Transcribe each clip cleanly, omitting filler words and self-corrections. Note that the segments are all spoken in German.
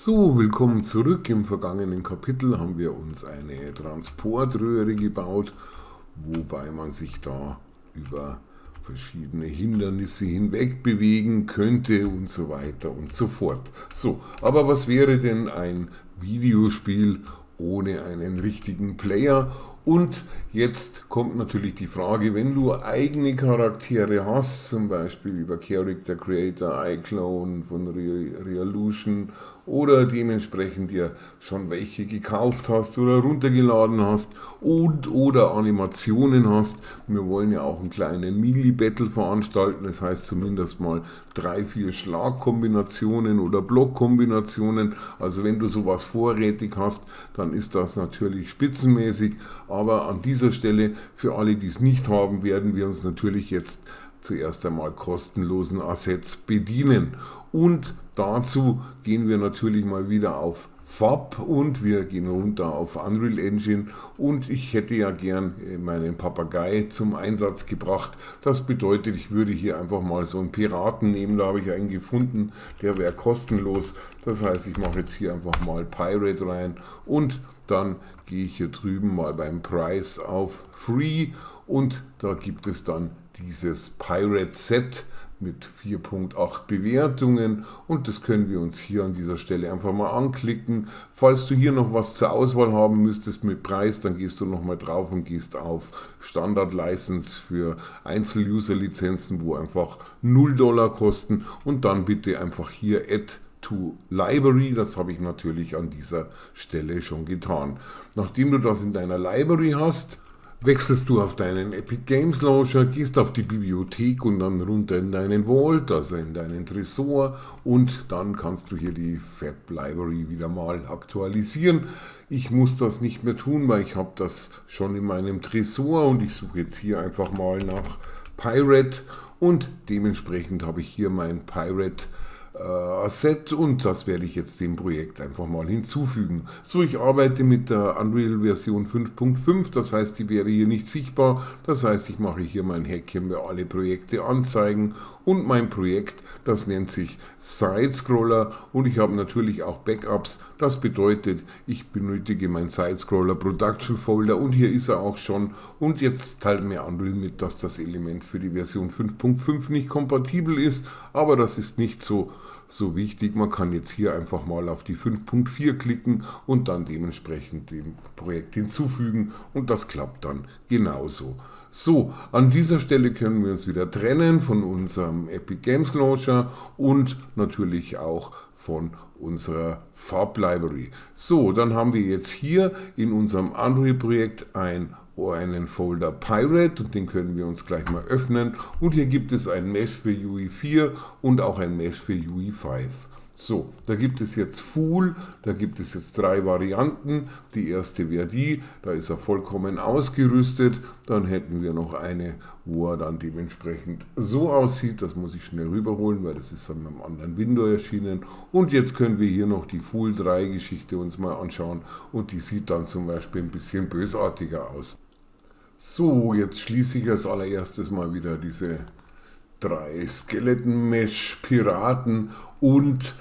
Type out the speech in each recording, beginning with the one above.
So, willkommen zurück. Im vergangenen Kapitel haben wir uns eine Transportröhre gebaut, wobei man sich da über verschiedene Hindernisse hinweg bewegen könnte und so weiter und so fort. So, aber was wäre denn ein Videospiel ohne einen richtigen Player? Und jetzt kommt natürlich die Frage, wenn du eigene Charaktere hast, zum Beispiel über Character Creator, iClone von Reallution oder dementsprechend dir schon welche gekauft hast oder runtergeladen hast und oder Animationen hast. Wir wollen ja auch einen kleinen Melee-Battle veranstalten, das heißt zumindest mal 3-4 Schlagkombinationen oder Blockkombinationen. Also wenn du sowas vorrätig hast, dann ist das natürlich spitzenmäßig. Aber an dieser Stelle, für alle, die es nicht haben, werden wir uns natürlich jetzt zuerst einmal kostenlosen Assets bedienen. Und dazu gehen wir natürlich mal wieder auf FAB und wir gehen runter auf Unreal Engine und ich hätte ja gern meinen Papagei zum Einsatz gebracht. Das bedeutet, ich würde hier einfach mal so einen Piraten nehmen, da habe ich einen gefunden, der wäre kostenlos. Das heißt, ich mache jetzt hier einfach mal Pirate rein und dann gehe ich hier drüben mal beim Preis auf Free und da gibt es dann dieses Pirate Set mit 4.8 Bewertungen und das können wir uns hier an dieser Stelle einfach mal anklicken. Falls du hier noch was zur Auswahl haben müsstest mit Preis, dann gehst du nochmal drauf und gehst auf Standard License für Einzel-User-Lizenzen, wo einfach $0 kosten und dann bitte einfach hier Add to Library, das habe ich natürlich an dieser Stelle schon getan. Nachdem du das in deiner Library hast, wechselst du auf deinen Epic Games Launcher, gehst auf die Bibliothek und dann runter in deinen Vault, also in deinen Tresor und dann kannst du hier die Fab Library wieder mal aktualisieren. Ich muss das nicht mehr tun, weil ich habe das schon in meinem Tresor und ich suche jetzt hier einfach mal nach Pirate und dementsprechend habe ich hier mein Pirate Asset und das werde ich jetzt dem Projekt einfach mal hinzufügen. So, ich arbeite mit der Unreal Version 5.5, das heißt, die wäre hier nicht sichtbar. Das heißt, ich mache hier mein Häkchen bei alle Projekte anzeigen und mein Projekt, das nennt sich Sidescroller und ich habe natürlich auch Backups. Das bedeutet, ich benötige mein Sidescroller Production Folder und hier ist er auch schon und jetzt teilt mir Unreal mit, dass das Element für die Version 5.5 nicht kompatibel ist, aber das ist nicht so wichtig. Man kann jetzt hier einfach mal auf die 5.4 klicken und dann dementsprechend dem Projekt hinzufügen und das klappt dann genauso. So, an dieser Stelle können wir uns wieder trennen von unserem Epic Games Launcher und natürlich auch von unserer Fab Library. So, dann haben wir jetzt hier in unserem Unreal Projekt einen Folder Pirate und den können wir uns gleich mal öffnen und hier gibt es ein Mesh für UE4 und auch ein Mesh für UE5. So, da gibt es jetzt Fool, da gibt es jetzt 3 Varianten. Die erste wäre die, da ist er vollkommen ausgerüstet. Dann hätten wir noch eine, wo er dann dementsprechend so aussieht. Das muss ich schnell rüberholen, weil das ist an einem anderen Window erschienen. Und jetzt können wir hier noch die Fool 3 Geschichte uns mal anschauen und die sieht dann zum Beispiel ein bisschen bösartiger aus. So, jetzt schließe ich als allererstes mal wieder diese 3 Skeleton-Mesh-Piraten und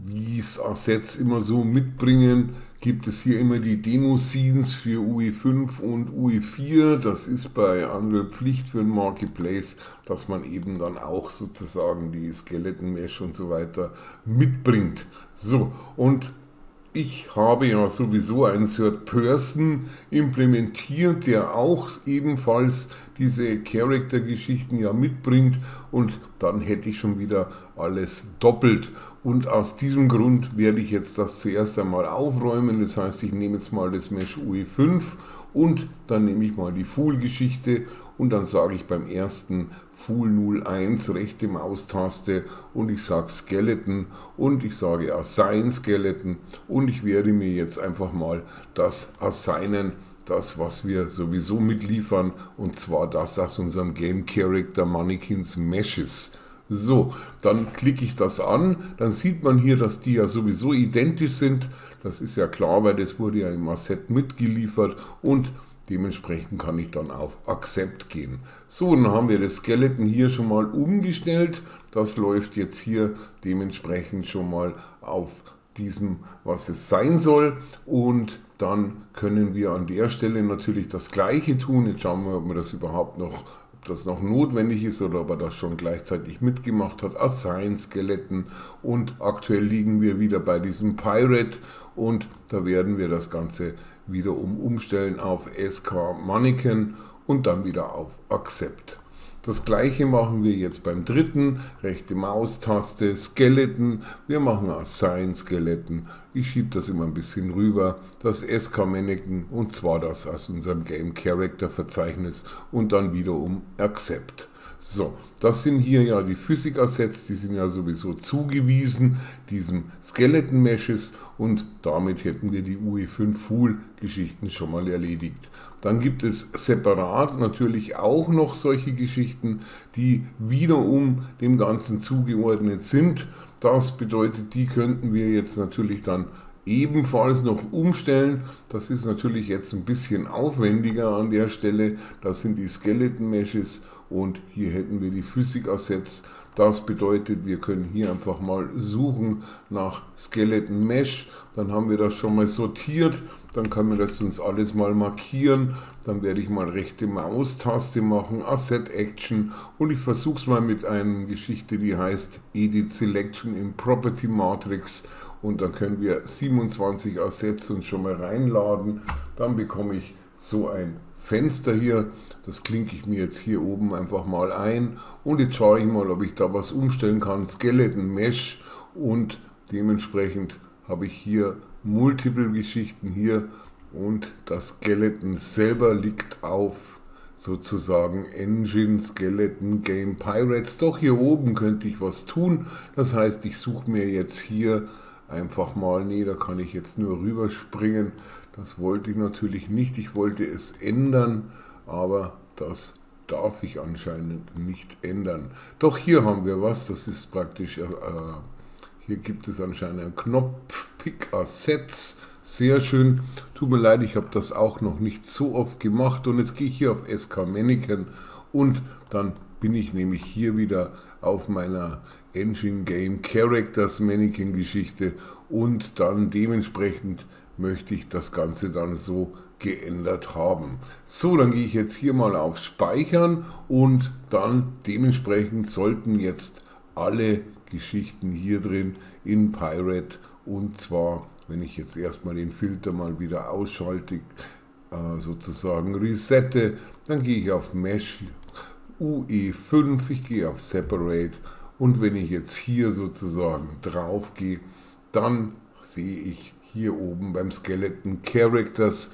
wie es Assets immer so mitbringen, gibt es hier immer die Demo-Seasons für UE5 und UE4. Das ist bei Unreal Pflicht für ein Marketplace, dass man eben dann auch sozusagen die Skeleton-Mesh und so weiter mitbringt. So, und ich habe ja sowieso einen Third Person implementiert, der auch ebenfalls diese Character-Geschichten ja mitbringt und dann hätte ich schon wieder alles doppelt. Und aus diesem Grund werde ich jetzt das zuerst einmal aufräumen, das heißt, ich nehme jetzt mal das Mesh UE5 und dann nehme ich mal die Fool-Geschichte und dann sage ich beim ersten Fool 01 rechte Maustaste und ich sage Skeleton und ich sage Assign Skeleton und ich werde mir jetzt einfach mal das assignen, das was wir sowieso mitliefern und zwar das aus unserem Game Character Mannequins Meshes. So, dann klicke ich das an, dann sieht man hier, dass die ja sowieso identisch sind. Das ist ja klar, weil das wurde ja im Asset mitgeliefert und dementsprechend kann ich dann auf Accept gehen. So, dann haben wir das Skeleton hier schon mal umgestellt. Das läuft jetzt hier dementsprechend schon mal auf diesem, was es sein soll, und dann können wir an der Stelle natürlich das Gleiche tun. Jetzt schauen wir, ob wir das überhaupt noch, ob das noch notwendig ist oder ob er das schon gleichzeitig mitgemacht hat. Assign Skeletten, und aktuell liegen wir wieder bei diesem Pirate, und da werden wir das Ganze wiederum umstellen auf SK Mannequin und dann wieder auf Accept. Das gleiche machen wir jetzt beim dritten, rechte Maustaste, Skeleton, wir machen Assign Skeleton, ich schiebe das immer ein bisschen rüber, das SK Mannequin, und zwar das aus unserem Game Character Verzeichnis, und dann wiederum Accept. So, das sind hier ja die Physik Assets, die sind ja sowieso zugewiesen diesem Skeleton Meshes, und damit hätten wir die UE5 Fool Geschichten schon mal erledigt. Dann gibt es separat natürlich auch noch solche Geschichten, die wiederum dem Ganzen zugeordnet sind. Das bedeutet, die könnten wir jetzt natürlich dann ebenfalls noch umstellen. Das ist natürlich jetzt ein bisschen aufwendiger an der Stelle. Das sind die Skeleton Meshes, und hier hätten wir die Physik Assets. Das bedeutet, wir können hier einfach mal suchen nach Skeleton Mesh. Dann haben wir das schon mal sortiert. Dann können wir das uns alles mal markieren. Dann werde ich mal rechte Maustaste machen, Asset Action, und ich versuche es mal mit einer Geschichte, die heißt Edit Selection in Property Matrix. Und dann können wir 27 Assets uns schon mal reinladen. Dann bekomme ich so ein Fenster hier, das klinke ich mir jetzt hier oben einfach mal ein, und jetzt schaue ich mal, ob ich da was umstellen kann. Skeleton Mesh, und dementsprechend habe ich hier multiple Geschichten hier, und das Skeleton selber liegt auf sozusagen Engine Skeleton Game Pirates. Doch hier oben könnte ich was tun, das heißt, ich suche mir jetzt hier einfach mal, nee, da kann ich jetzt nur rüberspringen. Das wollte ich natürlich nicht, ich wollte es ändern, aber das darf ich anscheinend nicht ändern. Doch hier haben wir was, das ist praktisch, hier gibt es anscheinend einen Knopf, Pick Assets, sehr schön. Tut mir leid, ich habe das auch noch nicht so oft gemacht, und jetzt gehe ich hier auf SK Mannequin, und dann bin ich nämlich hier wieder auf meiner Engine Game Characters Mannequin Geschichte, und dann dementsprechend möchte ich das Ganze dann so geändert haben. So, dann gehe ich jetzt hier mal auf Speichern, und dann dementsprechend sollten jetzt alle Geschichten hier drin in Pirate, und zwar, wenn ich jetzt erstmal den Filter mal wieder ausschalte, sozusagen resette, dann gehe ich auf Mesh UE5, ich gehe auf Separate, und wenn ich jetzt hier sozusagen drauf gehe, dann sehe ich hier oben beim Skeleton Characters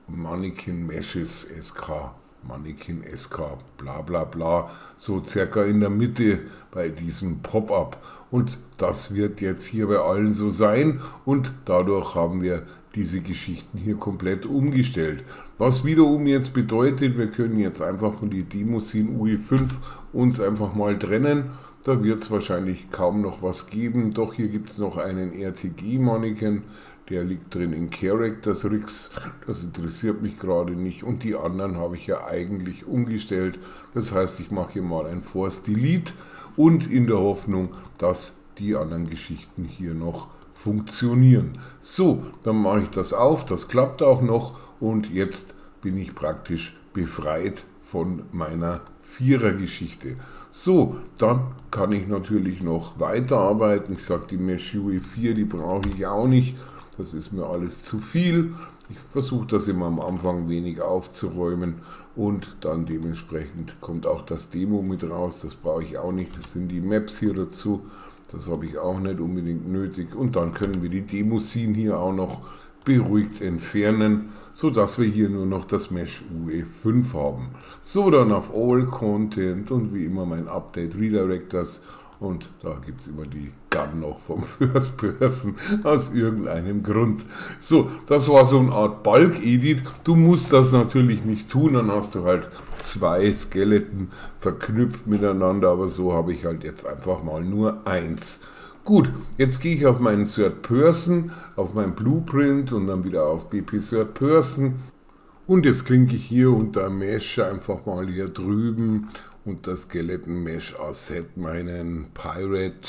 Mannequin Meshes SK, Mannequin SK, bla bla bla, so circa in der Mitte bei diesem Pop-up, und das wird jetzt hier bei allen so sein, und dadurch haben wir diese Geschichten hier komplett umgestellt. Was wiederum jetzt bedeutet, wir können jetzt einfach von die Demos in UE5 uns einfach mal trennen. Da wird es wahrscheinlich kaum noch was geben, doch hier gibt es noch einen RTG-Mannequin, der liegt drin in Characters Rigs, das interessiert mich gerade nicht, und die anderen habe ich ja eigentlich umgestellt. Das heißt, ich mache hier mal ein Force Delete, und in der Hoffnung, dass die anderen Geschichten hier noch funktionieren. So, dann mache ich das auf, das klappt auch noch, und jetzt bin ich praktisch befreit von meiner Vierergeschichte. So, dann kann ich natürlich noch weiterarbeiten. Ich sage, die Mesh UE4, die brauche ich auch nicht. Das ist mir alles zu viel. Ich versuche das immer am Anfang wenig aufzuräumen, und dann dementsprechend kommt auch das Demo mit raus. Das brauche ich auch nicht. Das sind die Maps hier dazu. Das habe ich auch nicht unbedingt nötig. Und dann können wir die Demo-Scene hier auch noch beruhigt entfernen, sodass wir hier nur noch das Mesh UE5 haben. So, dann auf All Content und wie immer mein Update Redirectors, und da gibt es immer die Gun noch vom First Person aus irgendeinem Grund. So, das war so eine Art Bulk-Edit. Du musst das natürlich nicht tun, dann hast du halt zwei Skeletten verknüpft miteinander, aber so habe ich halt jetzt einfach mal nur eins. Gut, jetzt gehe ich auf meinen Third Person, auf mein Blueprint und dann wieder auf BP Third Person. Und jetzt klinke ich hier unter Mesh einfach mal hier drüben unter Skeleton Mesh Asset meinen Pirate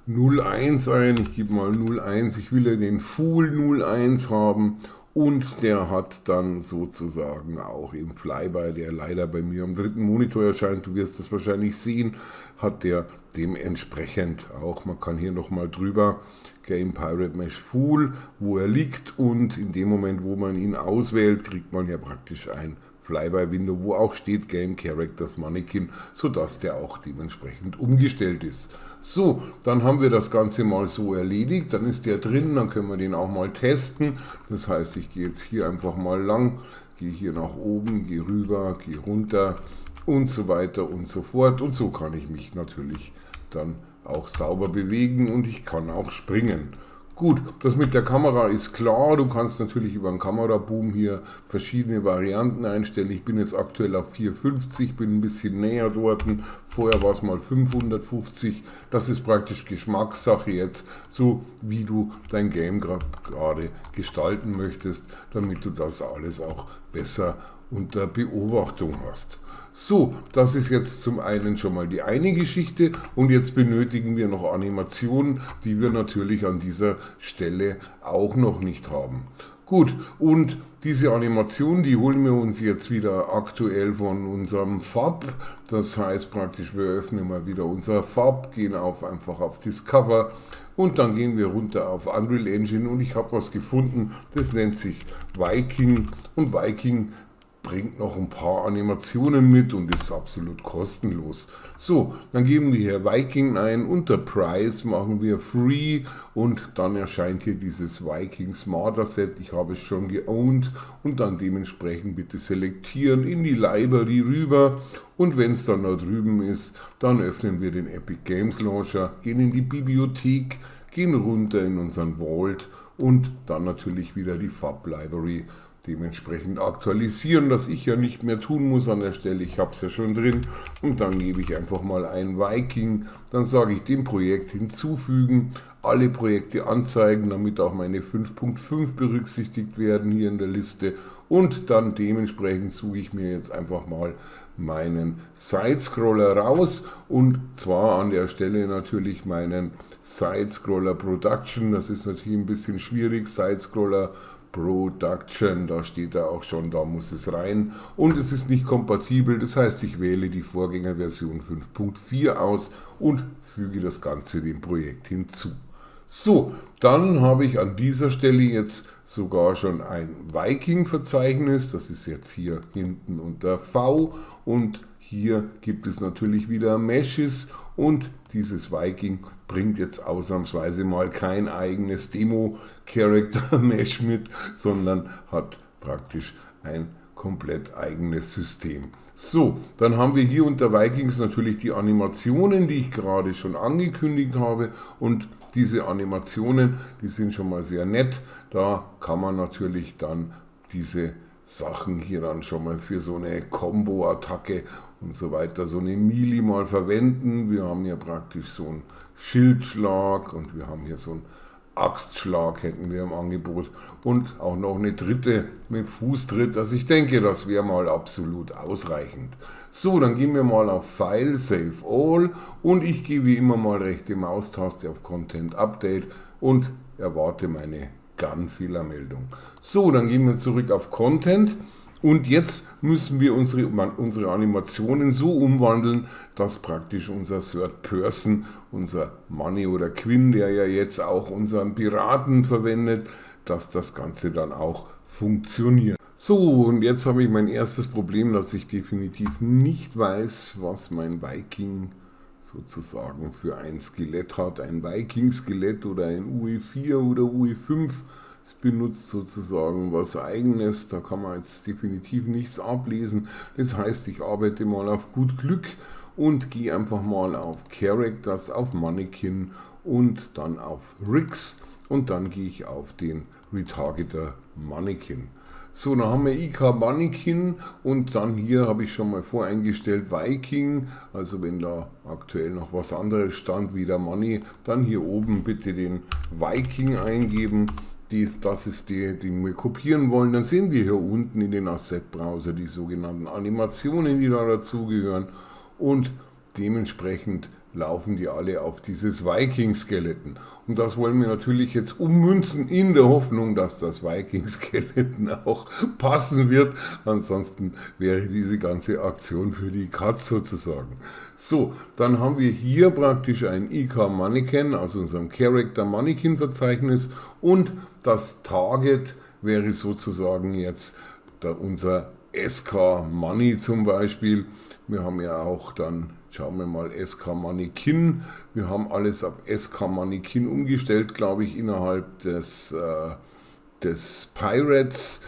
01 ein, ich gebe mal 01, ich will ja den Fool 01 haben und der hat dann sozusagen auch im Flyby, der leider bei mir am dritten Monitor erscheint, du wirst das wahrscheinlich sehen, hat der dementsprechend auch, man kann hier nochmal drüber, Game Pirate Mesh Fool, wo er liegt und in dem Moment, wo man ihn auswählt, kriegt man ja praktisch ein Flyby-Window, wo auch steht Game Characters Mannequin, sodass der auch dementsprechend umgestellt ist. So, dann haben wir das Ganze mal so erledigt, dann ist der drin, dann können wir den auch mal testen. Das heißt, ich gehe jetzt hier einfach mal lang, gehe hier nach oben, gehe rüber, gehe runter und so weiter und so fort. Und so kann ich mich natürlich dann auch sauber bewegen und ich kann auch springen. Gut, das mit der Kamera ist klar, du kannst natürlich über den Kameraboom hier verschiedene Varianten einstellen. Ich bin jetzt aktuell auf 450, bin ein bisschen näher dort, vorher war es mal 550, das ist praktisch Geschmackssache jetzt, so wie du dein Game gerade gestalten möchtest, damit du das alles auch besser unter Beobachtung hast. So, das ist jetzt zum einen schon mal die eine Geschichte und jetzt benötigen wir noch Animationen, die wir natürlich an dieser Stelle auch noch nicht haben. Gut, und diese Animation, die holen wir uns jetzt wieder aktuell von unserem FAB. Das heißt praktisch, wir öffnen mal wieder unser FAB, gehen einfach auf Discover und dann gehen wir runter auf Unreal Engine und ich habe was gefunden, das nennt sich Viking und Viking bringt noch ein paar Animationen mit und ist absolut kostenlos. So, dann geben wir hier Viking ein, unter Price machen wir Free und dann erscheint hier dieses Viking Smarter Set. Ich habe es schon geowned und dann dementsprechend bitte selektieren, in die Library rüber und wenn es dann da drüben ist, dann öffnen wir den Epic Games Launcher, gehen in die Bibliothek, gehen runter in unseren Vault und dann natürlich wieder die FAB Library dementsprechend aktualisieren, dass ich ja nicht mehr tun muss an der Stelle, ich habe es ja schon drin und dann gebe ich einfach mal ein Viking, dann sage ich dem Projekt hinzufügen, alle Projekte anzeigen, damit auch meine 5.5 berücksichtigt werden hier in der Liste und dann dementsprechend suche ich mir jetzt einfach mal meinen Sidescroller raus und zwar an der Stelle natürlich meinen Sidescroller Production, das ist natürlich ein bisschen schwierig, Sidescroller Production, da steht er auch schon, da muss es rein und es ist nicht kompatibel, das heißt ich wähle die Vorgängerversion 5.4 aus und füge das Ganze dem Projekt hinzu. So, dann habe ich an dieser Stelle jetzt sogar schon ein Viking-Verzeichnis, das ist jetzt hier hinten unter V und hier gibt es natürlich wieder Meshes und dieses Viking bringt jetzt ausnahmsweise mal kein eigenes Demo-Character-Mesh mit, sondern hat praktisch ein komplett eigenes System. So, dann haben wir hier unter Vikings natürlich die Animationen, die ich gerade schon angekündigt habe und diese Animationen, die sind schon mal sehr nett. Da kann man natürlich dann diese Sachen hier dann schon mal für so eine Combo-Attacke und so weiter, so eine Melee mal verwenden. Wir haben hier praktisch so einen Schildschlag und wir haben hier so einen Axtschlag hätten wir im Angebot und auch noch eine dritte mit Fußtritt. Also ich denke, das wäre mal absolut ausreichend. So, dann gehen wir mal auf File, Save All und ich gehe wie immer mal rechte Maustaste auf Content Update und erwarte meine Gun-Fehlermeldung. So, dann gehen wir zurück auf Content und jetzt müssen wir unsere Animationen so umwandeln, dass praktisch unser Third Person, unser Money oder Quinn, der ja jetzt auch unseren Piraten verwendet, dass das Ganze dann auch funktioniert. So, und jetzt habe ich mein erstes Problem, dass ich definitiv nicht weiß, was mein Viking sozusagen für ein Skelett hat. Ein Viking-Skelett oder ein UE4 oder UE5. Es benutzt sozusagen was Eigenes, da kann man jetzt definitiv nichts ablesen. Das heißt, ich arbeite mal auf gut Glück und gehe einfach mal auf Characters, auf Mannequin und dann auf Rigs und dann gehe ich auf den Retargeter Mannequin. So, dann haben wir IK Mannequin und dann hier habe ich schon mal voreingestellt Viking, also wenn da aktuell noch was anderes stand wie der Money, dann hier oben bitte den Viking eingeben. Das ist die wir kopieren wollen. Dann sehen wir hier unten in den Asset Browser die sogenannten Animationen, die da dazugehören und dementsprechend laufen die alle auf dieses Viking-Skeleton. Und das wollen wir natürlich jetzt ummünzen in der Hoffnung, dass das Viking-Skeleton auch passen wird. Ansonsten wäre diese ganze Aktion für die Katz sozusagen. So, dann haben wir hier praktisch ein IK Mannequin, also unserem Character Mannequin Verzeichnis, und das Target wäre sozusagen jetzt unser SK Money zum Beispiel. Wir haben ja auch dann, schauen wir mal, SK Mannequin. Wir haben alles auf SK Mannequin umgestellt, glaube ich, innerhalb des Pirates.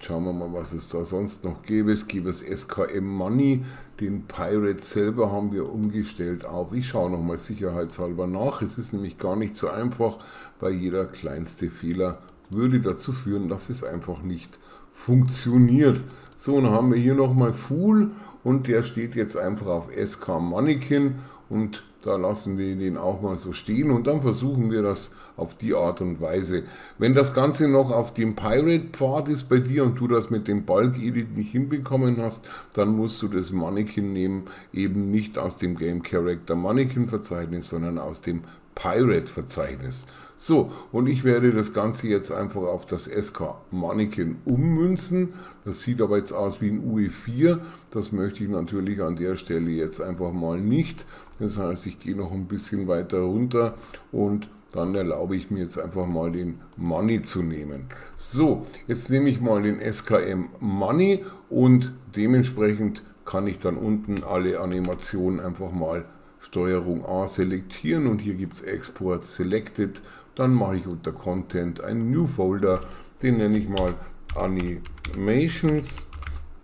Schauen wir mal, was es da sonst noch gäbe. Es gäbe das SKM Money. Den Pirate selber haben wir umgestellt auf. Ich schaue nochmal sicherheitshalber nach. Es ist nämlich gar nicht so einfach, weil jeder kleinste Fehler würde dazu führen, dass es einfach nicht funktioniert. So, dann haben wir hier nochmal Fool und der steht jetzt einfach auf SK Mannequin und da lassen wir den auch mal so stehen und dann versuchen wir das auf die Art und Weise. Wenn das Ganze noch auf dem Pirate-Pfad ist bei dir und du das mit dem Bulk-Edit nicht hinbekommen hast, dann musst du das Mannequin nehmen, eben nicht aus dem Game Character Mannequin Verzeichnis, sondern aus dem Pirate Verzeichnis. So, und ich werde das Ganze jetzt einfach auf das SK Mannequin ummünzen. Das sieht aber jetzt aus wie ein UE4. Das möchte ich natürlich an der Stelle jetzt einfach mal nicht. Das heißt, ich gehe noch ein bisschen weiter runter und dann erlaube ich mir jetzt einfach mal den Money zu nehmen. So, jetzt nehme ich mal den SKM Money und dementsprechend kann ich dann unten alle Animationen einfach mal Steuerung A selektieren und hier gibt es Export Selected. Dann mache ich unter Content einen New Folder, den nenne ich mal Animations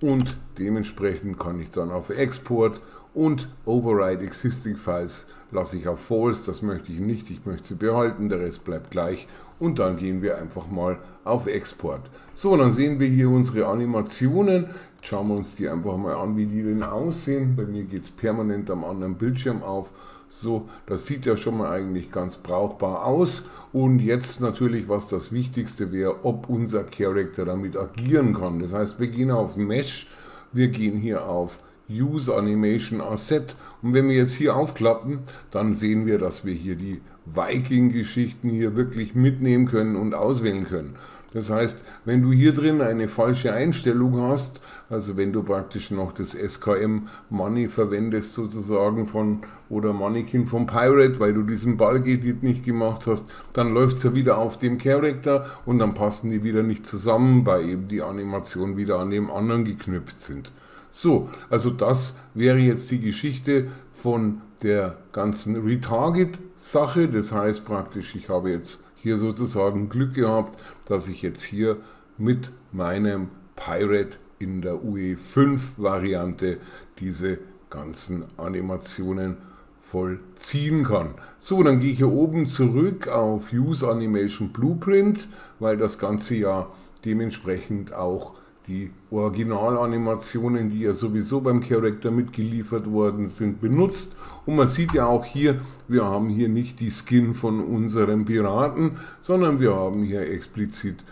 und dementsprechend kann ich dann auf Export und Override Existing Files lasse ich auf False, das möchte ich nicht, ich möchte sie behalten, der Rest bleibt gleich und dann gehen wir einfach mal auf Export. So, dann sehen wir hier unsere Animationen, schauen wir uns die einfach mal an, wie die denn aussehen. Bei mir geht es permanent am anderen Bildschirm auf. So, das sieht ja schon mal eigentlich ganz brauchbar aus und jetzt natürlich, was das Wichtigste wäre, ob unser Charakter damit agieren kann. Das heißt, wir gehen auf Mesh, wir gehen hier auf Use Animation Asset und wenn wir jetzt hier aufklappen, dann sehen wir, dass wir hier die Viking-Geschichten hier wirklich mitnehmen können und auswählen können. Das heißt, wenn du hier drin eine falsche Einstellung hast, also wenn du praktisch noch das SKM Money verwendest sozusagen oder Mannequin vom Pirate, weil du diesen Bulk-Edit nicht gemacht hast, dann läuft es ja wieder auf dem Charakter und dann passen die wieder nicht zusammen, weil eben die Animationen wieder an dem anderen geknüpft sind. So, also das wäre jetzt die Geschichte von der ganzen Retarget-Sache. Das heißt praktisch, ich habe jetzt hier sozusagen Glück gehabt, dass ich jetzt hier mit meinem Pirate in der UE5-Variante diese ganzen Animationen vollziehen kann. So, dann gehe ich hier oben zurück auf Use Animation Blueprint, weil das Ganze ja dementsprechend auch die Originalanimationen, die ja sowieso beim Charakter mitgeliefert worden sind, benutzt. Und man sieht ja auch hier, wir haben hier nicht die Skin von unserem Piraten, sondern wir haben hier explizit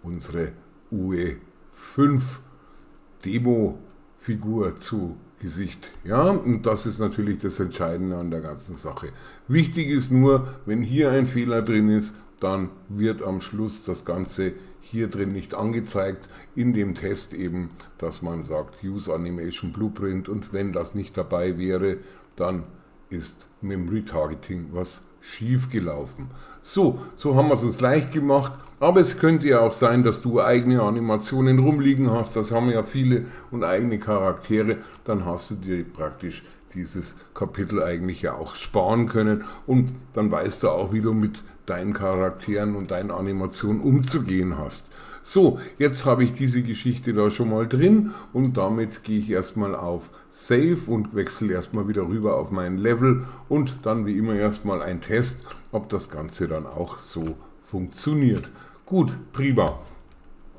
unsere UE5 Demo-Figur zu Gesicht. Ja, und das ist natürlich das Entscheidende an der ganzen Sache. Wichtig ist nur, wenn hier ein Fehler drin ist, dann wird am Schluss das Ganze hier drin nicht angezeigt, in dem Test eben, dass man sagt Use Animation Blueprint und wenn das nicht dabei wäre, dann ist mit dem Retargeting was schief gelaufen. So haben wir es uns leicht gemacht, aber es könnte ja auch sein, dass du eigene Animationen rumliegen hast, das haben ja viele und eigene Charaktere, dann hast du dir praktisch dieses Kapitel eigentlich ja auch sparen können und dann weißt du auch, wie du mit deinen Charakteren und deinen Animationen umzugehen hast. So, jetzt habe ich diese Geschichte da schon mal drin und damit gehe ich erstmal auf Save und wechsle erstmal wieder rüber auf mein Level und dann wie immer erstmal ein Test, ob das Ganze dann auch so funktioniert. Gut, prima.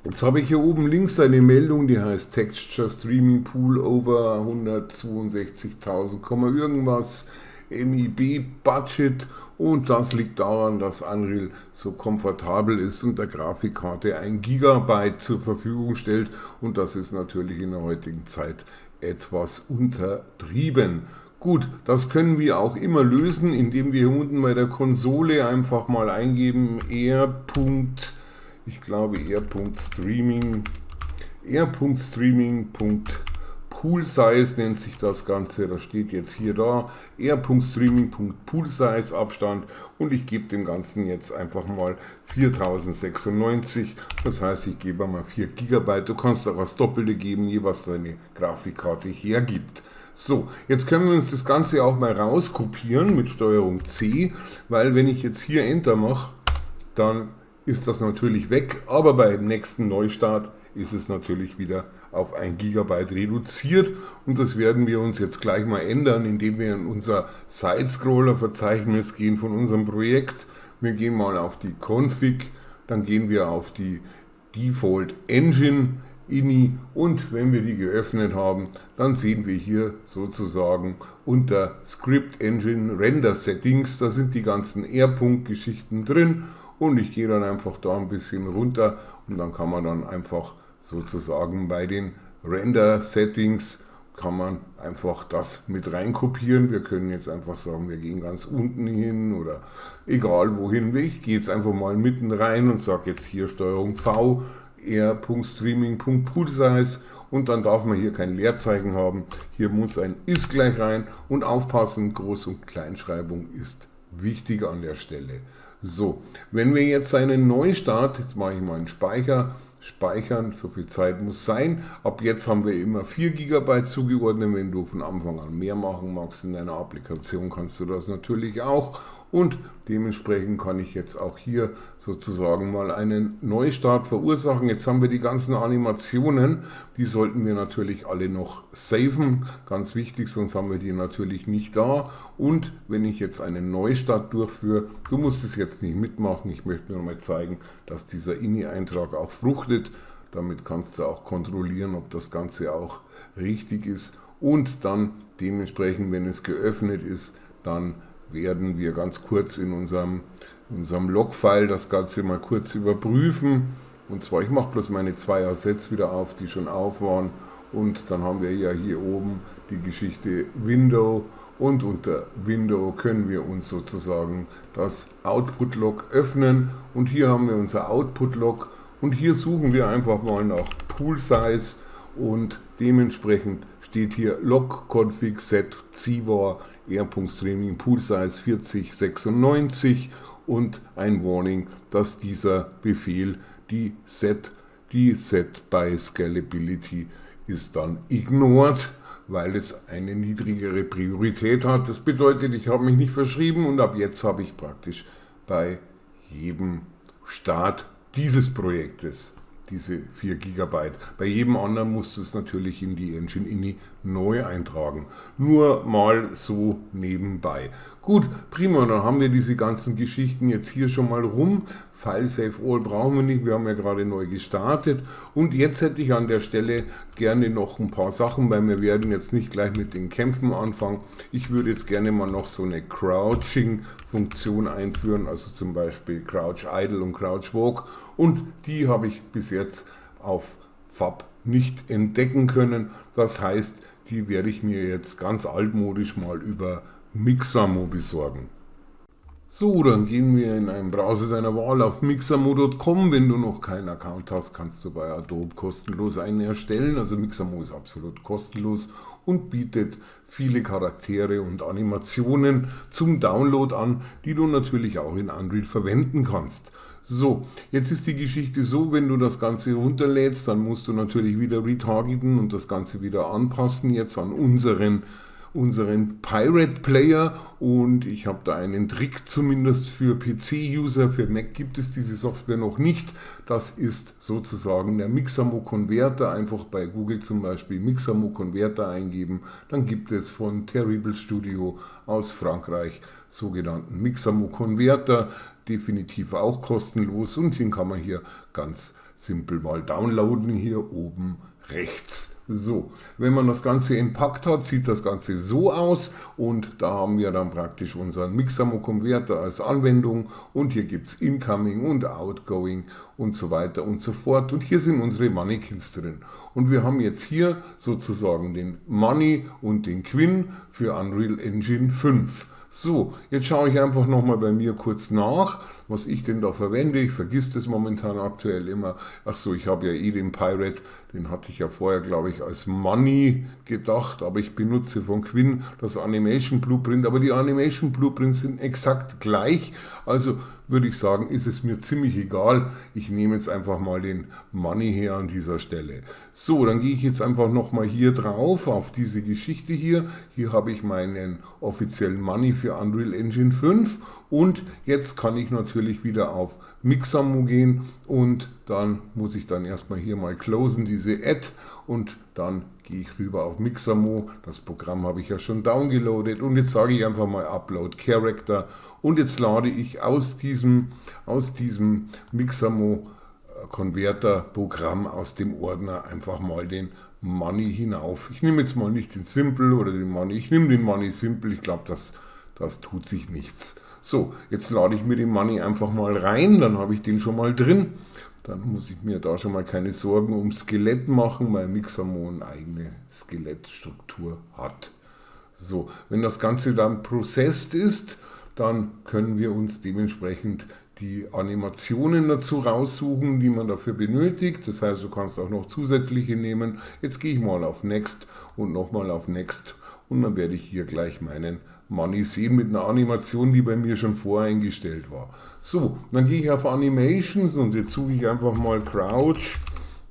Jetzt habe ich hier oben links eine Meldung, die heißt Texture Streaming Pool over 162.000, irgendwas MIB Budget und das liegt daran, dass Unreal so komfortabel ist und der Grafikkarte 1 GB zur Verfügung stellt und das ist natürlich in der heutigen Zeit etwas untertrieben. Gut, das können wir auch immer lösen, indem wir hier unten bei der Konsole einfach mal eingeben r.streaming.poolsize nennt sich das Ganze, das steht jetzt hier da, r.streaming.poolsize Abstand, und ich gebe dem Ganzen jetzt einfach mal 4096, das heißt, ich gebe mal 4 GB, du kannst auch das Doppelte geben, je was deine Grafikkarte hergibt. So, jetzt können wir uns das Ganze auch mal rauskopieren mit Steuerung C, weil wenn ich jetzt hier Enter mache, dann ist das natürlich weg, aber beim nächsten Neustart ist es natürlich wieder auf 1 GB reduziert, und das werden wir uns jetzt gleich mal ändern, indem wir in unser Side-Scroller-Verzeichnis gehen von unserem Projekt. Wir gehen mal auf die Config, dann gehen wir auf die Default Engine INI, und wenn wir die geöffnet haben, dann sehen wir hier sozusagen unter Script Engine Render Settings, da sind die ganzen R-Punkt-Geschichten drin, und ich gehe dann einfach da ein bisschen runter, und dann kann man dann einfach sozusagen bei den Render Settings kann man einfach das mit reinkopieren. Wir können jetzt einfach sagen, wir gehen ganz unten hin oder egal wohin. Ich gehe jetzt einfach mal mitten rein und sage jetzt hier Steuerung V, r.streaming.poolsize, und dann darf man hier kein Leerzeichen haben. Hier muss ein ist gleich rein, und aufpassen, Groß- und Kleinschreibung ist wichtig an der Stelle. So, wenn wir jetzt einen Neustart, jetzt mache ich mal einen Speichern, so viel Zeit muss sein. Ab jetzt haben wir immer 4 GB zugeordnet. Wenn du von Anfang an mehr machen magst in deiner Applikation, kannst du das natürlich auch. Und dementsprechend kann ich jetzt auch hier sozusagen mal einen Neustart verursachen. Jetzt haben wir die ganzen Animationen, die sollten wir natürlich alle noch saven, ganz wichtig, sonst haben wir die natürlich nicht da. Und wenn ich jetzt einen Neustart durchführe, du musst es jetzt nicht mitmachen, ich möchte nur mal zeigen, dass dieser INI-Eintrag auch fruchtet. Damit kannst du auch kontrollieren, ob das Ganze auch richtig ist. Und dann dementsprechend, wenn es geöffnet ist, dann werden wir ganz kurz in unserem Log-File das Ganze mal kurz überprüfen. Und zwar, ich mache bloß meine 2 Assets wieder auf, die schon auf waren. Und dann haben wir ja hier oben die Geschichte Window. Und unter Window können wir uns sozusagen das Output-Log öffnen. Und hier haben wir unser Output-Log. Und hier suchen wir einfach mal nach Pool-Size. Und dementsprechend steht hier log config set cvar r.streaming poolsize 4096 und ein Warning, dass dieser Befehl, die set by scalability, ist dann ignored, weil es eine niedrigere Priorität hat. Das bedeutet, ich habe mich nicht verschrieben, und ab jetzt habe ich praktisch bei jedem Start dieses Projektes diese 4 GB. Bei jedem anderen musst du es natürlich in die Engine INI neu eintragen. Nur mal so nebenbei. Gut, prima, dann haben wir diese ganzen Geschichten jetzt hier schon mal rum. File Save All brauchen wir nicht, wir haben ja gerade neu gestartet. Und jetzt hätte ich an der Stelle gerne noch ein paar Sachen, weil wir werden jetzt nicht gleich mit den Kämpfen anfangen. Ich würde jetzt gerne mal noch so eine Crouching-Funktion einführen, also zum Beispiel Crouch Idle und Crouch Walk. Und die habe ich bis jetzt auf FAB nicht entdecken können. Das heißt, die werde ich mir jetzt ganz altmodisch mal über Mixamo besorgen. So, dann gehen wir in einen Browser deiner Wahl auf mixamo.com. Wenn du noch keinen Account hast, kannst du bei Adobe kostenlos einen erstellen. Also Mixamo ist absolut kostenlos und bietet viele Charaktere und Animationen zum Download an, die du natürlich auch in Unreal verwenden kannst. So, jetzt ist die Geschichte so, wenn du das Ganze runterlädst, dann musst du natürlich wieder retargeten und das Ganze wieder anpassen jetzt an unseren Pirate Player, und ich habe da einen Trick zumindest für PC-User. Für Mac gibt es diese Software noch nicht. Das ist sozusagen der Mixamo Converter. Einfach bei Google zum Beispiel Mixamo Converter eingeben. Dann gibt es von Terrible Studio aus Frankreich sogenannten Mixamo Converter. Definitiv auch kostenlos, und den kann man hier ganz simpel mal downloaden, hier oben rechts. So, wenn man das Ganze entpackt hat, sieht das Ganze so aus und da haben wir dann praktisch unseren Mixamo-Konverter als Anwendung und hier gibt es Incoming und Outgoing und so weiter und so fort und hier sind unsere Mannequins drin. Und wir haben jetzt hier sozusagen den Money und den Quinn für Unreal Engine 5. So, jetzt schaue ich einfach nochmal bei mir kurz nach, was ich denn da verwende. Ich vergesse das momentan aktuell immer. Ach so, ich habe ja eh den Pirate, den hatte ich ja vorher, glaube ich, als Money gedacht, aber ich benutze von Quinn das Animation Blueprint, aber die Animation Blueprints sind exakt gleich, also würde ich sagen, ist es mir ziemlich egal. Ich nehme jetzt einfach mal den Money her an dieser Stelle. So, dann gehe ich jetzt einfach nochmal hier drauf, auf diese Geschichte hier. Hier habe ich meinen offiziellen Money für Unreal Engine 5 und jetzt kann ich natürlich wieder auf Mixamo gehen und dann muss ich dann erstmal hier mal closen, diese Add und dann gehe ich rüber auf Mixamo. Das Programm habe ich ja schon downgeloadet und jetzt sage ich einfach mal Upload Character und jetzt lade ich aus diesem Mixamo Converter Programm aus dem Ordner einfach mal den Money hinauf. Ich nehme jetzt mal nicht den Simple oder den Money, ich nehme den Money Simple, ich glaube, das tut sich nichts. So, jetzt lade ich mir den Money einfach mal rein, dann habe ich den schon mal drin. Dann muss ich mir da schon mal keine Sorgen um Skelett machen, weil Mixamo eine eigene Skelettstruktur hat. So, wenn das Ganze dann processed ist, dann können wir uns dementsprechend die Animationen dazu raussuchen, die man dafür benötigt. Das heißt, du kannst auch noch zusätzliche nehmen. Jetzt gehe ich mal auf Next und nochmal auf Next und dann werde ich hier gleich meinen Money sehen mit einer Animation, die bei mir schon voreingestellt war. So, dann gehe ich auf Animations und jetzt suche ich einfach mal Crouch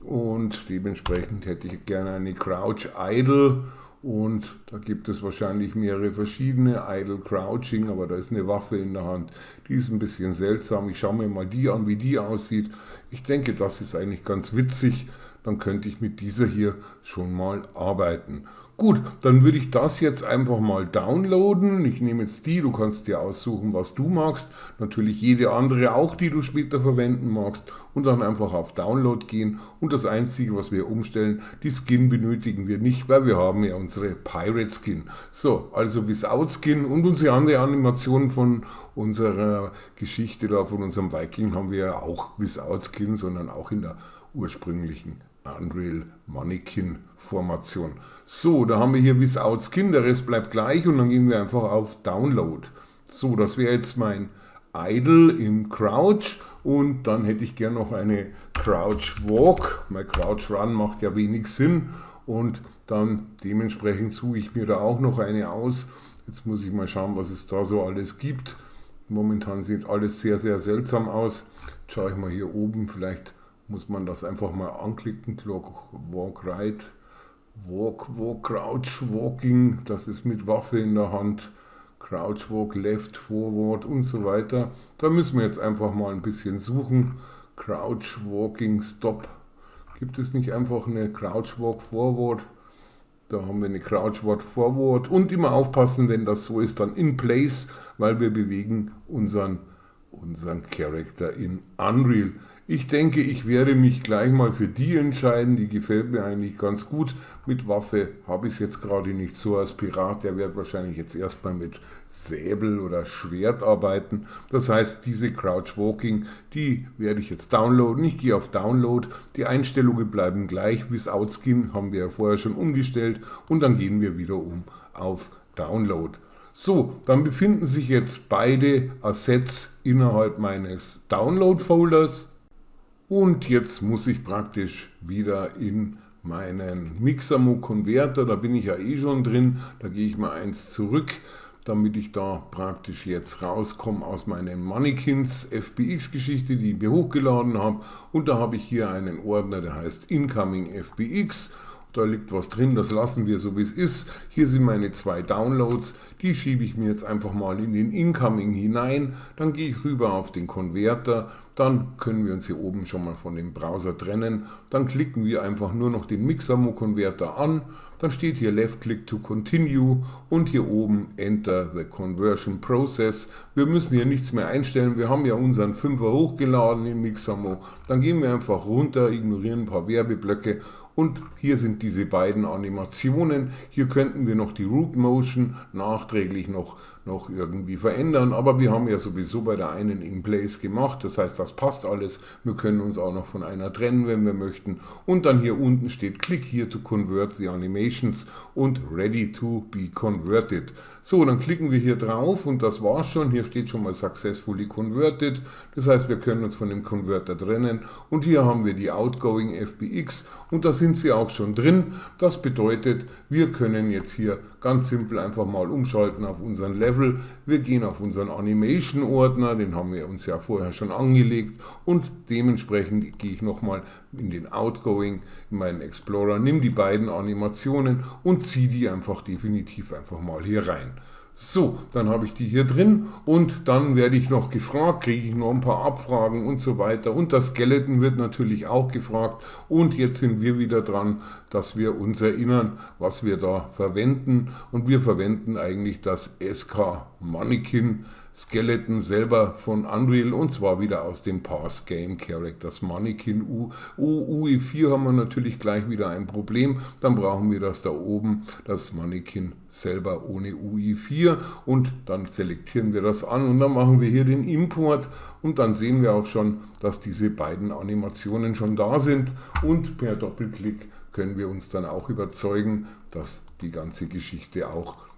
und dementsprechend hätte ich gerne eine Crouch Idle und da gibt es wahrscheinlich mehrere verschiedene Idle Crouching, aber da ist eine Waffe in der Hand, die ist ein bisschen seltsam. Ich schaue mir mal die an, wie die aussieht. Ich denke, das ist eigentlich ganz witzig, dann könnte ich mit dieser hier schon mal arbeiten. Gut, dann würde ich das jetzt einfach mal downloaden. Ich nehme jetzt die, du kannst dir aussuchen, was du magst. Natürlich jede andere auch, die du später verwenden magst. Und dann einfach auf Download gehen. Und das Einzige, was wir umstellen, die Skin benötigen wir nicht, weil wir haben ja unsere Pirate Skin. So, also Without Skin und unsere andere Animation von unserer Geschichte da, von unserem Viking, haben wir ja auch Without Skin, sondern auch in der ursprünglichen Unreal Mannequin Formation. So, da haben wir hier Without Skin, der Rest bleibt gleich und dann gehen wir einfach auf Download. So, das wäre jetzt mein Idle im Crouch und dann hätte ich gern noch eine Crouch Walk. Mein Crouch Run macht ja wenig Sinn und dann dementsprechend suche ich mir da auch noch eine aus. Jetzt muss ich mal schauen, was es da so alles gibt. Momentan sieht alles sehr, sehr seltsam aus. Jetzt schaue ich mal hier oben, vielleicht muss man das einfach mal anklicken. Walk right, walk, crouch, walking, das ist mit Waffe in der Hand. Crouch, walk, left, forward und so weiter. Da müssen wir jetzt einfach mal ein bisschen suchen. Crouch, walking, stop. Gibt es nicht einfach eine Crouch, walk, forward? Da haben wir eine Crouch, walk, forward. Und immer aufpassen, wenn das so ist, dann in place, weil wir bewegen unseren Charakter in Unreal. Ich denke, ich werde mich gleich mal für die entscheiden, die gefällt mir eigentlich ganz gut. Mit Waffe habe ich es jetzt gerade nicht so als Pirat, der wird wahrscheinlich jetzt erstmal mit Säbel oder Schwert arbeiten. Das heißt, diese Crouch Walking, die werde ich jetzt downloaden. Ich gehe auf Download, die Einstellungen bleiben gleich, Without Skin haben wir ja vorher schon umgestellt und dann gehen wir wieder auf Download. So, dann befinden sich jetzt beide Assets innerhalb meines Download-Folders. Und jetzt muss ich praktisch wieder in meinen Mixamo-Konverter, da bin ich ja eh schon drin, da gehe ich mal eins zurück, damit ich da praktisch jetzt rauskomme aus meinen Mannequins FBX-Geschichte, die ich mir hochgeladen habe. Und da habe ich hier einen Ordner, der heißt Incoming FBX. Da liegt was drin, das lassen wir so wie es ist. Hier sind meine 2 Downloads, die schiebe ich mir jetzt einfach mal in den Incoming hinein. Dann gehe ich rüber auf den Konverter, dann können wir uns hier oben schon mal von dem Browser trennen. Dann klicken wir einfach nur noch den Mixamo-Konverter an. Dann steht hier Left Click to Continue und hier oben Enter the Conversion Process. Wir müssen hier nichts mehr einstellen, wir haben ja unseren 5er hochgeladen in Mixamo. Dann gehen wir einfach runter, ignorieren ein paar Werbeblöcke und hier sind diese beiden Animationen. Hier könnten wir noch die Root Motion nachträglich noch irgendwie verändern, aber wir haben ja sowieso bei der einen in place gemacht, das heißt, das passt alles. Wir können uns auch noch von einer trennen, wenn wir möchten, und dann hier unten steht Click here to convert the animations und ready to be converted. So, dann klicken wir hier drauf und das war's schon. Hier steht schon mal successfully converted, das heißt, wir können uns von dem Converter trennen, und hier haben wir die outgoing FBX und da sind sie auch schon drin. Das bedeutet, wir können jetzt hier ganz simpel einfach mal umschalten auf unseren Level. Wir gehen auf unseren Animation-Ordner, den haben wir uns ja vorher schon angelegt, und dementsprechend gehe ich nochmal in den Outgoing, in meinen Explorer, nehme die beiden Animationen und ziehe die einfach definitiv einfach mal hier rein. So, dann habe ich die hier drin und dann werde ich noch gefragt, kriege ich noch ein paar Abfragen und so weiter, und das Skeleton wird natürlich auch gefragt, und jetzt sind wir wieder dran, dass wir uns erinnern, was wir da verwenden, und wir verwenden eigentlich das SK Mannequin Skeleton selber von Unreal, und zwar wieder aus dem Path Game Characters Mannequin UE4 haben wir natürlich gleich wieder ein Problem, dann brauchen wir das da oben, das Mannequin selber ohne UE4, und dann selektieren wir das an und dann machen wir hier den Import, und dann sehen wir auch schon, dass diese beiden Animationen schon da sind, und per Doppelklick können wir uns dann auch überzeugen, dass die ganze Geschichte auch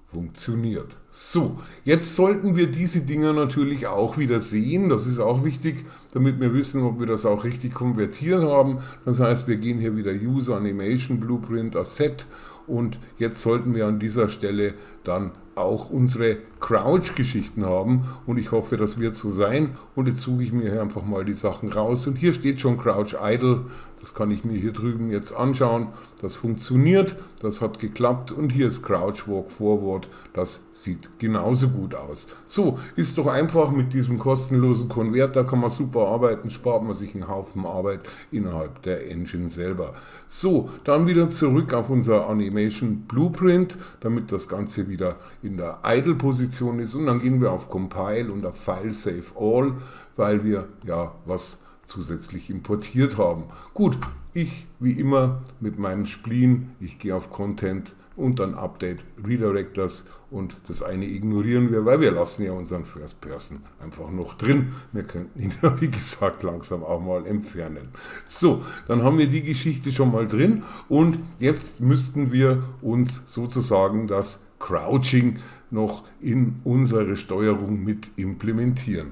funktioniert. So, jetzt sollten wir diese Dinger natürlich auch wieder sehen. Das ist auch wichtig, damit wir wissen, ob wir das auch richtig konvertiert haben. Das heißt, wir gehen hier wieder User Animation Blueprint Asset, und jetzt sollten wir an dieser Stelle dann auch unsere Crouch-Geschichten haben, und ich hoffe, das wird so sein, und jetzt suche ich mir hier einfach mal die Sachen raus, und hier steht schon Crouch Idle, das kann ich mir hier drüben jetzt anschauen, das funktioniert, das hat geklappt, und hier ist Crouch Walk Forward, das sieht genauso gut aus. So, ist doch einfach, mit diesem kostenlosen Konverter kann man super arbeiten, spart man sich einen Haufen Arbeit innerhalb der Engine selber. So, dann wieder zurück auf unser Animation Blueprint, damit das Ganze wieder in der Idle-Position ist, und dann gehen wir auf Compile und auf File Save All, weil wir ja was zusätzlich importiert haben. Gut, ich wie immer mit meinem Spleen, ich gehe auf Content und dann Update Redirectors, und das eine ignorieren wir, weil wir lassen ja unseren First Person einfach noch drin. Wir könnten ihn ja, wie gesagt, langsam auch mal entfernen. So, dann haben wir die Geschichte schon mal drin, und jetzt müssten wir uns sozusagen das Crouching noch in unsere Steuerung mit implementieren.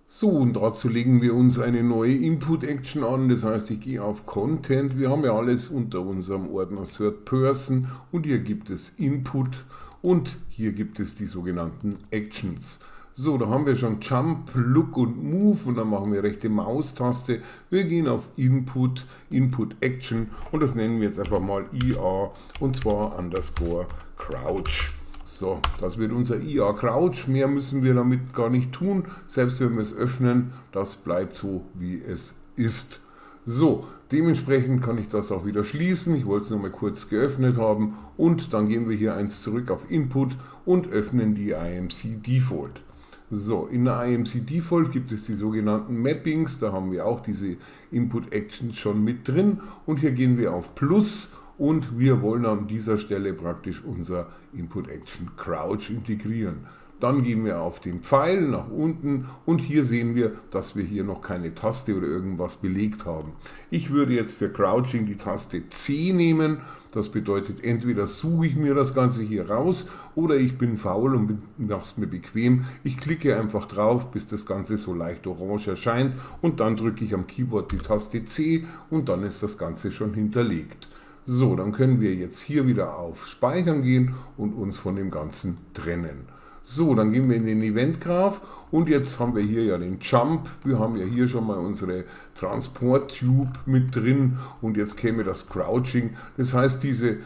So, und dazu legen wir uns eine neue Input-Action an, das heißt, ich gehe auf Content, wir haben ja alles unter unserem Ordner Third Person, und hier gibt es Input und hier gibt es die sogenannten Actions. So, da haben wir schon Jump, Look und Move, und dann machen wir rechte Maustaste, wir gehen auf Input, Input Action, und das nennen wir jetzt einfach mal IA, und zwar _ Crouch. So, das wird unser IA Crouch, mehr müssen wir damit gar nicht tun, selbst wenn wir es öffnen, das bleibt so, wie es ist. So, dementsprechend kann ich das auch wieder schließen, ich wollte es nur mal kurz geöffnet haben, und dann gehen wir hier eins zurück auf Input und öffnen die IMC Default. So, in der IMC Default gibt es die sogenannten Mappings, da haben wir auch diese Input Actions schon mit drin, und hier gehen wir auf Plus, und wir wollen an dieser Stelle praktisch unser Input Action Crouch integrieren. Dann gehen wir auf den Pfeil nach unten, und hier sehen wir, dass wir hier noch keine Taste oder irgendwas belegt haben. Ich würde jetzt für Crouching die Taste C nehmen. Das bedeutet, entweder suche ich mir das Ganze hier raus, oder ich bin faul und mache es mir bequem. Ich klicke einfach drauf, bis das Ganze so leicht orange erscheint, und dann drücke ich am Keyboard die Taste C, und dann ist das Ganze schon hinterlegt. So, dann können wir jetzt hier wieder auf Speichern gehen und uns von dem Ganzen trennen. So, dann gehen wir in den Event Graph, und jetzt haben wir hier ja den Jump, wir haben ja hier schon mal unsere Transport Tube mit drin, und jetzt käme das Crouching, das heißt diese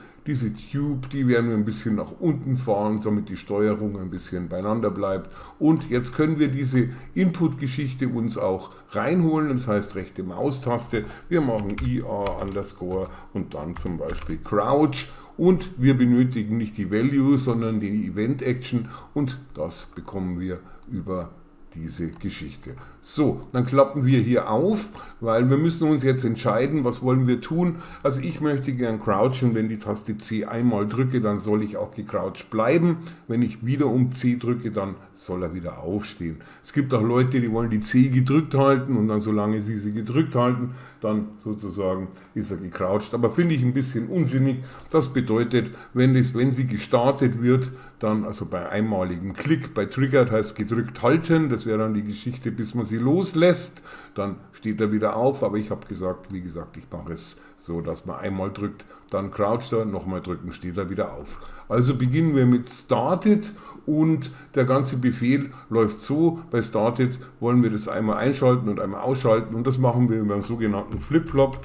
Tube, die werden wir ein bisschen nach unten fahren, damit die Steuerung ein bisschen beieinander bleibt, und jetzt können wir diese Input-Geschichte uns auch reinholen, das heißt rechte Maustaste, wir machen IA _ und dann zum Beispiel Crouch, und wir benötigen nicht die Value, sondern die Event Action, und das bekommen wir über diese Geschichte. So, dann klappen wir hier auf, weil wir müssen uns jetzt entscheiden, was wollen wir tun. Also ich möchte gern crouchen, wenn die Taste C einmal drücke, dann soll ich auch gecroucht bleiben. Wenn ich wieder um C drücke, dann soll er wieder aufstehen. Es gibt auch Leute, die wollen die C gedrückt halten und dann solange sie gedrückt halten, dann sozusagen ist er gecroucht. Aber finde ich ein bisschen unsinnig. Das bedeutet, wenn sie gestartet wird, dann also bei einmaligem Klick, bei Triggered heißt gedrückt halten, das wäre dann die Geschichte, bis man sie loslässt, dann steht er wieder auf, aber ich habe gesagt, wie gesagt, ich mache es so, dass man einmal drückt, dann croucht er, nochmal drücken, steht er wieder auf. Also beginnen wir mit Started und der ganze Befehl läuft so, bei Started wollen wir das einmal einschalten und einmal ausschalten und das machen wir über einen sogenannten Flip-Flop.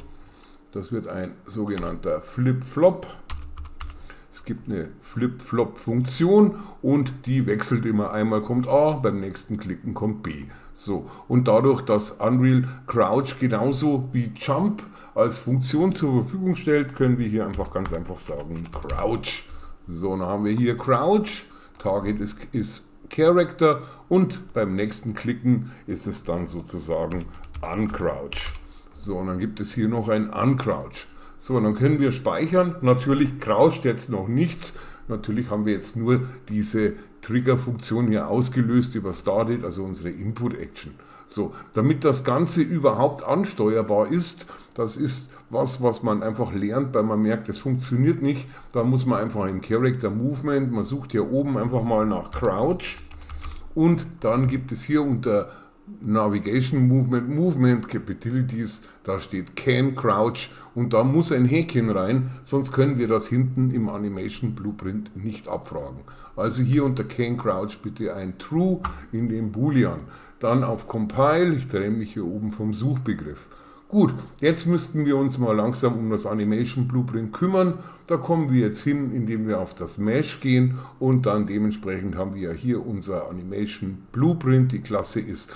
Das wird ein sogenannter Flip-Flop. Es gibt eine Flip-Flop-Funktion und die wechselt immer. Einmal kommt A, beim nächsten Klicken kommt B. So, und dadurch, dass Unreal Crouch genauso wie Jump als Funktion zur Verfügung stellt, können wir hier einfach ganz einfach sagen Crouch. So, dann haben wir hier Crouch, Target ist Character und beim nächsten Klicken ist es dann sozusagen Uncrouch. So, und dann gibt es hier noch ein Uncrouch. So, dann können wir speichern. Natürlich croucht jetzt noch nichts. Natürlich haben wir jetzt nur diese Trigger-Funktion hier ausgelöst über Started, also unsere Input-Action. So, damit das Ganze überhaupt ansteuerbar ist, das ist was man einfach lernt, weil man merkt, es funktioniert nicht. Da muss man einfach im Character Movement, man sucht hier oben einfach mal nach Crouch und dann gibt es hier unter Navigation Movement Capabilities, da steht Can Crouch und da muss ein Häkchen rein, sonst können wir das hinten im Animation Blueprint nicht abfragen. Also hier unter Can Crouch bitte ein True in den Boolean. Dann auf Compile, ich trenne mich hier oben vom Suchbegriff. Gut, jetzt müssten wir uns mal langsam um das Animation Blueprint kümmern. Da kommen wir jetzt hin, indem wir auf das Mesh gehen und dann dementsprechend haben wir hier unser Animation Blueprint. Die Klasse ist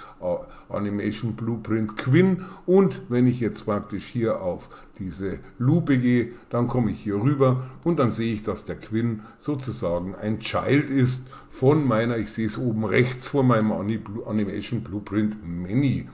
Animation Blueprint Quinn und wenn ich jetzt praktisch hier auf diese Lupe gehe, dann komme ich hier rüber und dann sehe ich, dass der Quinn sozusagen ein Child ist von meiner, ich sehe es oben rechts vor meinem Animation Blueprint Many.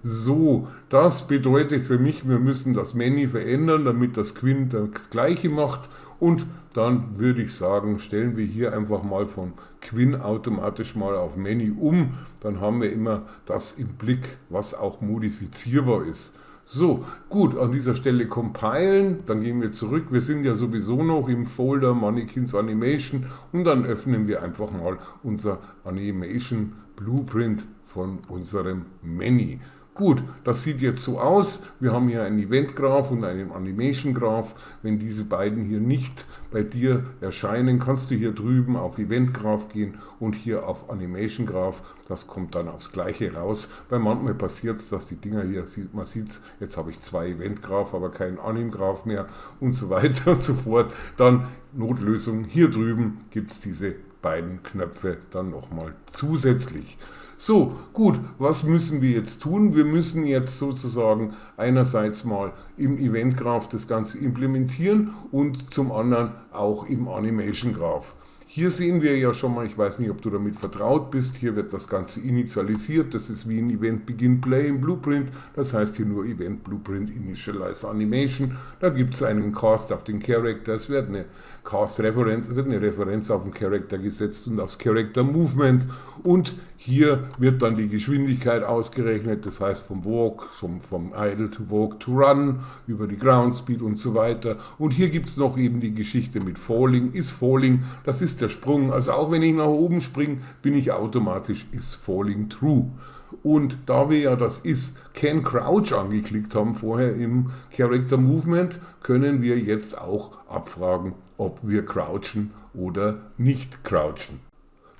So, das bedeutet für mich, wir müssen das Many verändern, damit das Quinn das gleiche macht und dann würde ich sagen, stellen wir hier einfach mal von Quinn automatisch mal auf Many um, dann haben wir immer das im Blick, was auch modifizierbar ist. So, gut, an dieser Stelle compilen, dann gehen wir zurück, wir sind ja sowieso noch im Folder Mannequins Animation und dann öffnen wir einfach mal unser Animation Blueprint von unserem Many. Gut, das sieht jetzt so aus. Wir haben hier einen Event-Graph und einen Animation-Graph. Wenn diese beiden hier nicht bei dir erscheinen, kannst du hier drüben auf Event-Graph gehen und hier auf Animation-Graph. Das kommt dann aufs Gleiche raus. Weil manchmal passiert es, dass die Dinger hier, man sieht es, jetzt habe ich zwei Event-Graph, aber keinen Anim-Graph mehr und so weiter und so fort. Dann Notlösung, hier drüben gibt es diese beiden Knöpfe dann nochmal zusätzlich. So, gut, was müssen wir jetzt tun? Wir müssen jetzt sozusagen einerseits mal im Event Graph das Ganze implementieren und zum anderen auch im Animation Graph. Hier sehen wir ja schon mal, ich weiß nicht, ob du damit vertraut bist, hier wird das Ganze initialisiert, das ist wie ein Event Begin Play im Blueprint, das heißt hier nur Event Blueprint Initialize Animation, da gibt es einen Cast auf den Character, es wird eine Referenz auf den Character gesetzt und aufs Character Movement und hier wird dann die Geschwindigkeit ausgerechnet, das heißt vom Walk, vom Idle to Walk to Run, über die Ground Speed und so weiter. Und hier gibt es noch eben die Geschichte mit Falling, is Falling, das ist der Sprung. Also auch wenn ich nach oben springe, bin ich automatisch is Falling True. Und da wir ja das is Can Crouch angeklickt haben vorher im Character Movement, können wir jetzt auch abfragen, ob wir crouchen oder nicht crouchen.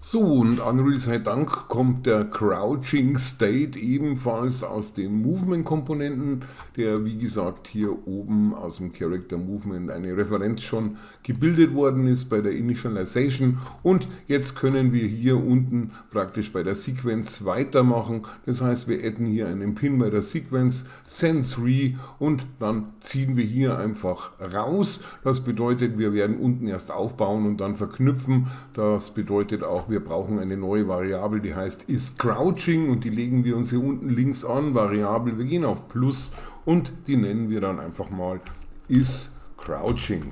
So, und Unreal sei Dank kommt der Crouching State ebenfalls aus den Movement-Komponenten, der wie gesagt hier oben aus dem Character Movement eine Referenz schon gebildet worden ist bei der Initialization und jetzt können wir hier unten praktisch bei der Sequence weitermachen. Das heißt, wir adden hier einen Pin bei der Sequence, Send3 und dann ziehen wir hier einfach raus. Das bedeutet, wir werden unten erst aufbauen und dann verknüpfen. Das bedeutet auch, wir wir brauchen eine neue Variable, die heißt isCrouching und die legen wir uns hier unten links an, Variable, wir gehen auf Plus und die nennen wir dann einfach mal isCrouching.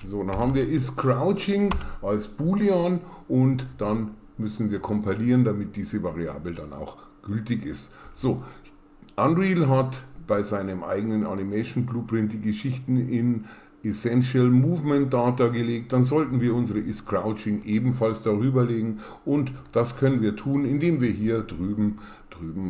So, dann haben wir isCrouching als Boolean und dann müssen wir kompilieren, damit diese Variable dann auch gültig ist. So, Unreal hat bei seinem eigenen Animation Blueprint die Geschichten in Essential Movement Data gelegt, dann sollten wir unsere isCrouching ebenfalls darüber legen und das können wir tun, indem wir hier drüben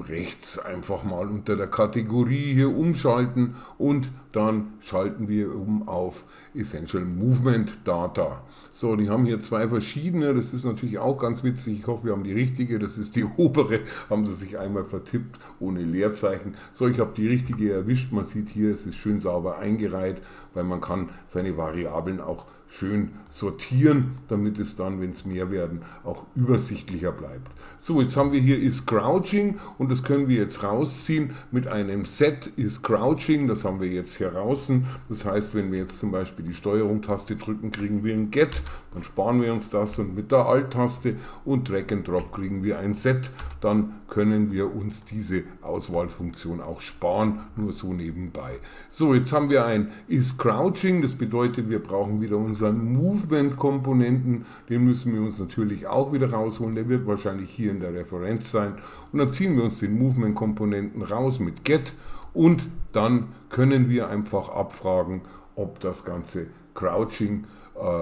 rechts einfach mal unter der Kategorie hier umschalten und dann schalten wir um auf Essential Movement Data. So, die haben hier zwei verschiedene, das ist natürlich auch ganz witzig, ich hoffe, wir haben die richtige, das ist die obere, haben sie sich einmal vertippt, ohne Leerzeichen. So, ich habe die richtige erwischt, man sieht hier, es ist schön sauber eingereiht, weil man kann seine Variablen auch schön sortieren, damit es dann, wenn es mehr werden, auch übersichtlicher bleibt. So, jetzt haben wir hier isCrouching und das können wir jetzt rausziehen mit einem Set isCrouching, das haben wir jetzt hier draußen. Das heißt, wenn wir jetzt zum Beispiel die Steuerung-Taste drücken, kriegen wir ein Get, dann sparen wir uns das und mit der Alt-Taste und Drag and Drop kriegen wir ein Set, dann können wir uns diese Auswahlfunktion auch sparen, nur so nebenbei. So, jetzt haben wir ein isCrouching, das bedeutet, wir brauchen wieder unseren Movement-Komponenten, den müssen wir uns natürlich auch wieder rausholen, der wird wahrscheinlich hier in der Referenz sein und dann ziehen wir uns den Movement-Komponenten raus mit Get und dann können wir einfach abfragen, ob das ganze Crouching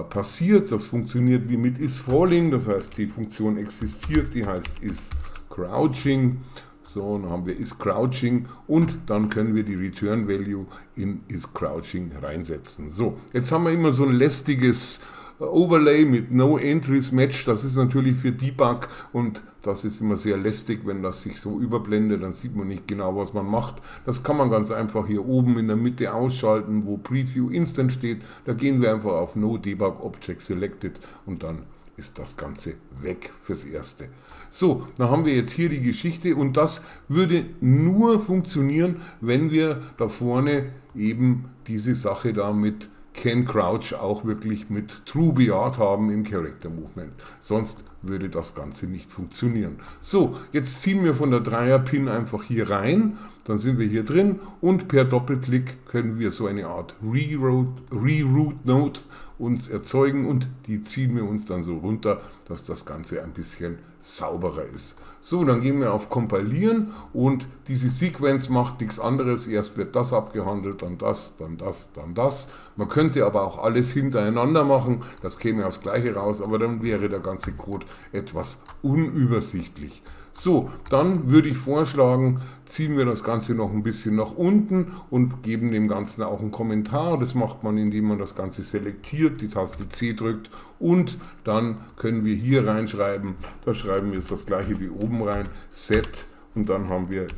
passiert. Das funktioniert wie mit isFalling, das heißt die Funktion existiert, die heißt isCrouching. So, dann haben wir isCrouching und dann können wir die Return Value in isCrouching reinsetzen. So, jetzt haben wir immer so ein lästiges Overlay mit No Entries Match. Das ist natürlich für Debug und das ist immer sehr lästig, wenn das sich so überblendet, dann sieht man nicht genau, was man macht. Das kann man ganz einfach hier oben in der Mitte ausschalten, wo Preview Instant steht. Da gehen wir einfach auf No Debug Object Selected und dann ist das Ganze weg fürs Erste. So, dann haben wir jetzt hier die Geschichte und das würde nur funktionieren, wenn wir da vorne eben diese Sache da mit Can Crouch auch wirklich mit True bejaht haben im Character Movement. Sonst würde das Ganze nicht funktionieren. So, jetzt ziehen wir von der Dreier-Pin einfach hier rein. Dann sind wir hier drin und per Doppelklick können wir so eine Art Reroute-Node uns erzeugen und die ziehen wir uns dann so runter, dass das Ganze ein bisschen sauberer ist. So, dann gehen wir auf Kompilieren und diese Sequenz macht nichts anderes. Erst wird das abgehandelt, dann das, dann das, dann das. Man könnte aber auch alles hintereinander machen, das käme aufs Gleiche raus, aber dann wäre der ganze Code etwas unübersichtlich. So, dann würde ich vorschlagen, ziehen wir das Ganze noch ein bisschen nach unten und geben dem Ganzen auch einen Kommentar. Das macht man, indem man das Ganze selektiert, die Taste C drückt und dann können wir hier reinschreiben, da schreiben wir jetzt das gleiche wie oben rein, Set und dann haben wir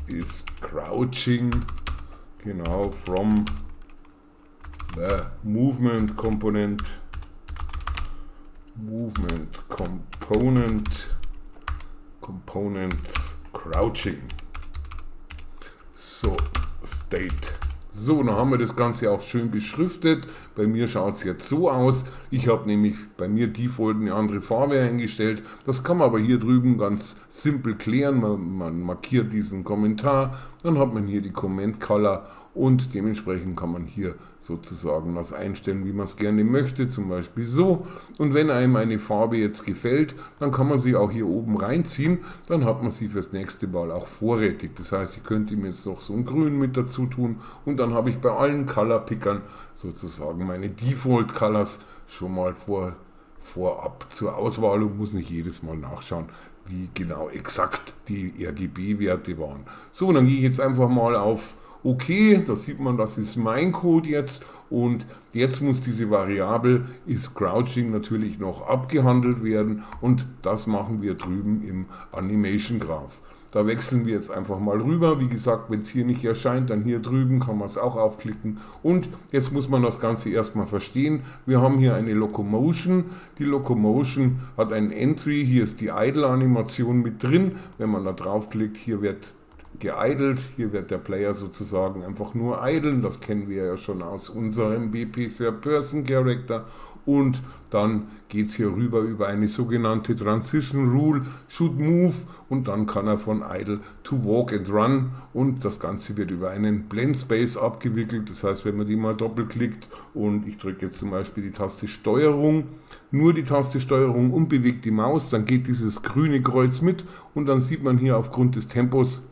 isCrouching, genau, from the movement component components crouching. So, state. So, dann haben wir das Ganze auch schön beschriftet. Bei mir schaut es jetzt so aus. Ich habe nämlich bei mir Default eine andere Farbe eingestellt. Das kann man aber hier drüben ganz simpel klären. Man markiert diesen Kommentar, dann hat man hier die Comment Color und dementsprechend kann man hier sozusagen das einstellen, wie man es gerne möchte, zum Beispiel so. Und wenn einem eine Farbe jetzt gefällt, dann kann man sie auch hier oben reinziehen, dann hat man sie fürs nächste Mal auch vorrätig. Das heißt, ich könnte ihm jetzt noch so ein Grün mit dazu tun und dann habe ich bei allen Color-Pickern sozusagen meine Default-Colors schon mal vorab zur Auswahl und muss nicht jedes Mal nachschauen, wie genau exakt die RGB-Werte waren. So, dann gehe ich jetzt einfach mal auf Okay, da sieht man, das ist mein Code jetzt und jetzt muss diese Variable isCrouching natürlich noch abgehandelt werden und das machen wir drüben im Animation Graph. Da wechseln wir jetzt einfach mal rüber. Wie gesagt, wenn es hier nicht erscheint, dann hier drüben kann man es auch aufklicken. Und jetzt muss man das Ganze erstmal verstehen. Wir haben hier eine Locomotion. Die Locomotion hat ein Entry. Hier ist die Idle-Animation mit drin. Wenn man da draufklickt, hier wird geidelt. Hier wird der Player sozusagen einfach nur idlen. Das kennen wir ja schon aus unserem BP Third Person Character. und dann geht es hier rüber über eine sogenannte Transition Rule, Should Move und dann kann er von Idle to Walk and Run und das Ganze wird über einen Blend Space abgewickelt. Das heißt, wenn man die mal doppelklickt und ich drücke jetzt zum Beispiel die Taste Steuerung, nur die Taste Steuerung und bewege die Maus, dann geht dieses grüne Kreuz mit und dann sieht man hier aufgrund des Tempos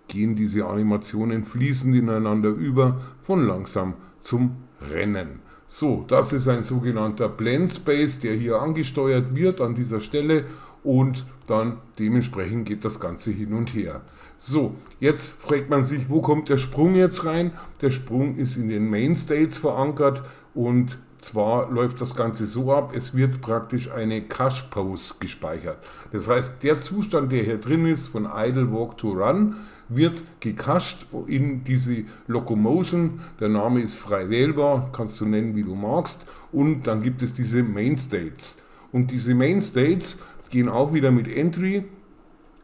gehen diese Animationen fließend ineinander über, von langsam zum Rennen. So, das ist ein sogenannter Blend Space, der hier angesteuert wird an dieser Stelle und dann dementsprechend geht das Ganze hin und her. So, jetzt fragt man sich, wo kommt der Sprung jetzt rein? Der Sprung ist in den Main States verankert und zwar läuft das Ganze so ab, es wird praktisch eine Cache Pose gespeichert. Das heißt, der Zustand, der hier drin ist, von Idle, Walk to Run, wird gecached in diese Locomotion. Der Name ist frei wählbar, kannst du nennen, wie du magst. Und dann gibt es diese Main States. Und diese Main States gehen auch wieder mit Entry,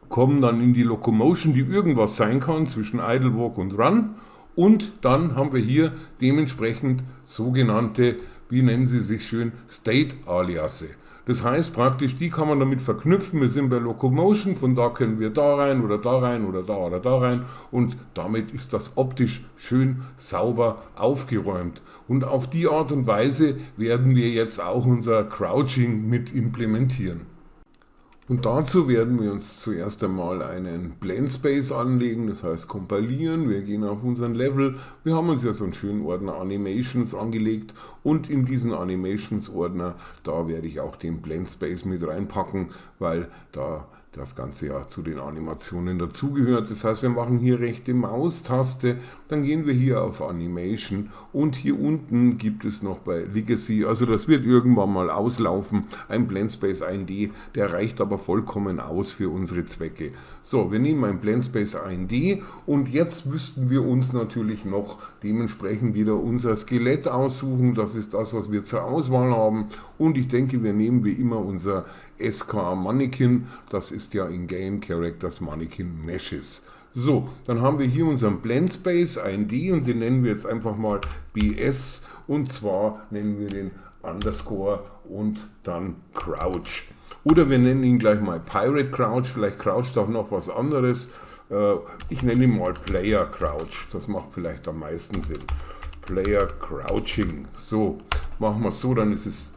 kommen dann in die Locomotion, die irgendwas sein kann zwischen Idle, Walk und Run. Und dann haben wir hier dementsprechend sogenannte, wie nennen sie sich schön, State-Aliasse. Das heißt praktisch, die kann man damit verknüpfen. Wir sind bei Locomotion, von da können wir da rein oder da rein oder da rein und damit ist das optisch schön sauber aufgeräumt. Und auf die Art und Weise werden wir jetzt auch unser Crouching mit implementieren. Und dazu werden wir uns zuerst einmal einen Blend Space anlegen, das heißt kompilieren, wir gehen auf unseren Level, wir haben uns ja so einen schönen Ordner Animations angelegt und in diesen Animations Ordner, da werde ich auch den Blend Space mit reinpacken, weil da das Ganze ja zu den Animationen dazugehört. Das heißt, wir machen hier rechte Maustaste, dann gehen wir hier auf Animation und hier unten gibt es noch bei Legacy, also das wird irgendwann mal auslaufen, ein Blend Space 1D, der reicht aber vollkommen aus für unsere Zwecke. So, wir nehmen ein Blend Space 1D und jetzt müssten wir uns natürlich noch dementsprechend wieder unser Skelett aussuchen. Das ist das, was wir zur Auswahl haben und ich denke, wir nehmen wie immer unser SK Mannequin, das ist ja in Game Characters Mannequin Meshes. So, dann haben wir hier unseren Blend Space 1D und den nennen wir jetzt einfach mal BS und zwar nennen wir den Underscore und dann Crouch. Oder wir nennen ihn gleich mal Pirate Crouch, vielleicht croucht auch noch was anderes. Ich nenne ihn mal Player Crouch, das macht vielleicht am meisten Sinn. Player Crouching. So, machen wir es so, dann ist es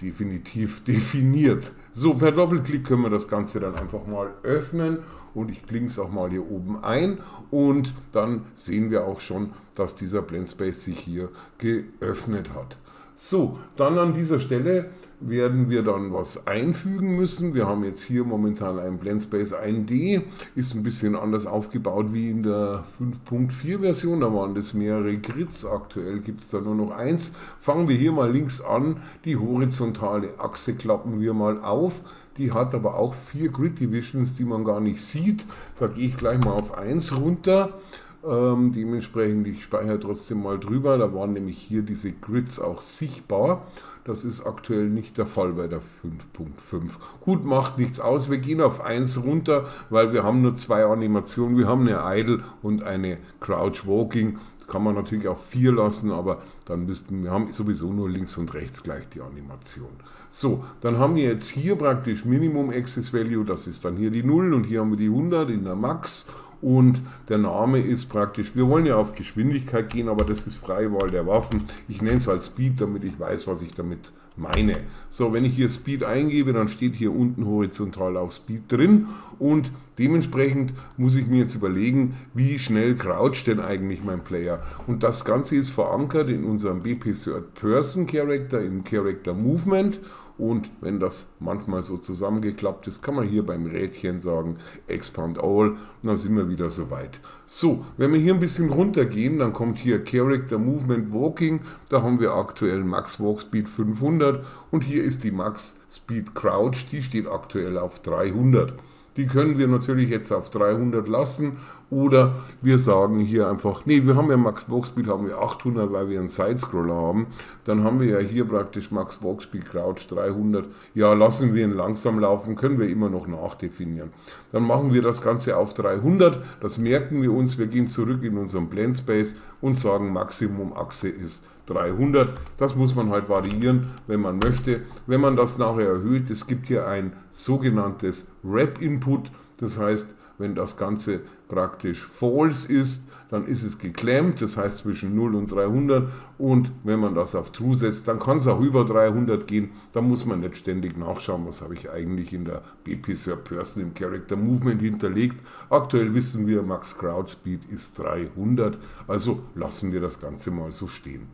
definitiv definiert. So, per Doppelklick können wir das Ganze dann einfach mal öffnen und ich klinke es auch mal hier oben ein und dann sehen wir auch schon, dass dieser Blend Space sich hier geöffnet hat. So, dann an dieser Stelle werden wir dann was einfügen müssen. Wir haben jetzt hier momentan einen Blend Space 1D, ist ein bisschen anders aufgebaut wie in der 5.4 Version, da waren das mehrere Grids, aktuell gibt es da nur noch eins. Fangen wir hier mal links an, die horizontale Achse klappen wir mal auf, die hat aber auch 4 Grid Divisions, die man gar nicht sieht, da gehe ich gleich mal auf 1 runter. Dementsprechend, ich speichere trotzdem mal drüber, da waren nämlich hier diese Grids auch sichtbar. Das ist aktuell nicht der Fall bei der 5.5. Gut, macht nichts aus, wir gehen auf 1 runter, weil wir haben nur 2 Animationen. Wir haben eine Idle und eine Crouch Walking. Das kann man natürlich auch 4 lassen, aber dann wir haben sowieso nur links und rechts gleich die Animation. So, dann haben wir jetzt hier praktisch Minimum Access Value, das ist dann hier die 0 und hier haben wir die 100 in der Max. Und der Name ist praktisch, wir wollen ja auf Geschwindigkeit gehen, aber das ist Freiwahl der Waffen. Ich nenne es als Speed, damit ich weiß, was ich damit meine. So, wenn ich hier Speed eingebe, dann steht hier unten horizontal auf Speed drin und dementsprechend muss ich mir jetzt überlegen, wie schnell croucht denn eigentlich mein Player. Und das Ganze ist verankert in unserem BP Third Person Character, im Character Movement. Und wenn das manchmal so zusammengeklappt ist, kann man hier beim Rädchen sagen Expand All und dann sind wir wieder soweit. So, wenn wir hier ein bisschen runtergehen, dann kommt hier Character Movement Walking, da haben wir aktuell Max Walk Speed 500 und hier ist die Max Speed Crouch, die steht aktuell auf 300. Die können wir natürlich jetzt auf 300 lassen oder wir sagen hier einfach, nee, wir haben ja Max Walk Speed haben wir 800, weil wir einen Sidescroller haben. Dann haben wir ja hier praktisch Max Walk Speed Crouch 300. Ja, lassen wir ihn langsam laufen, können wir immer noch nachdefinieren. Dann machen wir das Ganze auf 300. Das merken wir uns. Wir gehen zurück in unseren Blend Space und sagen Maximum Achse ist 300. Das muss man halt variieren, wenn man möchte. Wenn man das nachher erhöht, es gibt hier ein sogenanntes Wrap-Input, das heißt, wenn das Ganze praktisch false ist, dann ist es geklemmt, das heißt zwischen 0 und 300, und wenn man das auf True setzt, dann kann es auch über 300 gehen, da muss man nicht ständig nachschauen, was habe ich eigentlich in der BP-Person im Character Movement hinterlegt. Aktuell wissen wir, Max Crouch Speed ist 300, also lassen wir das Ganze mal so stehen.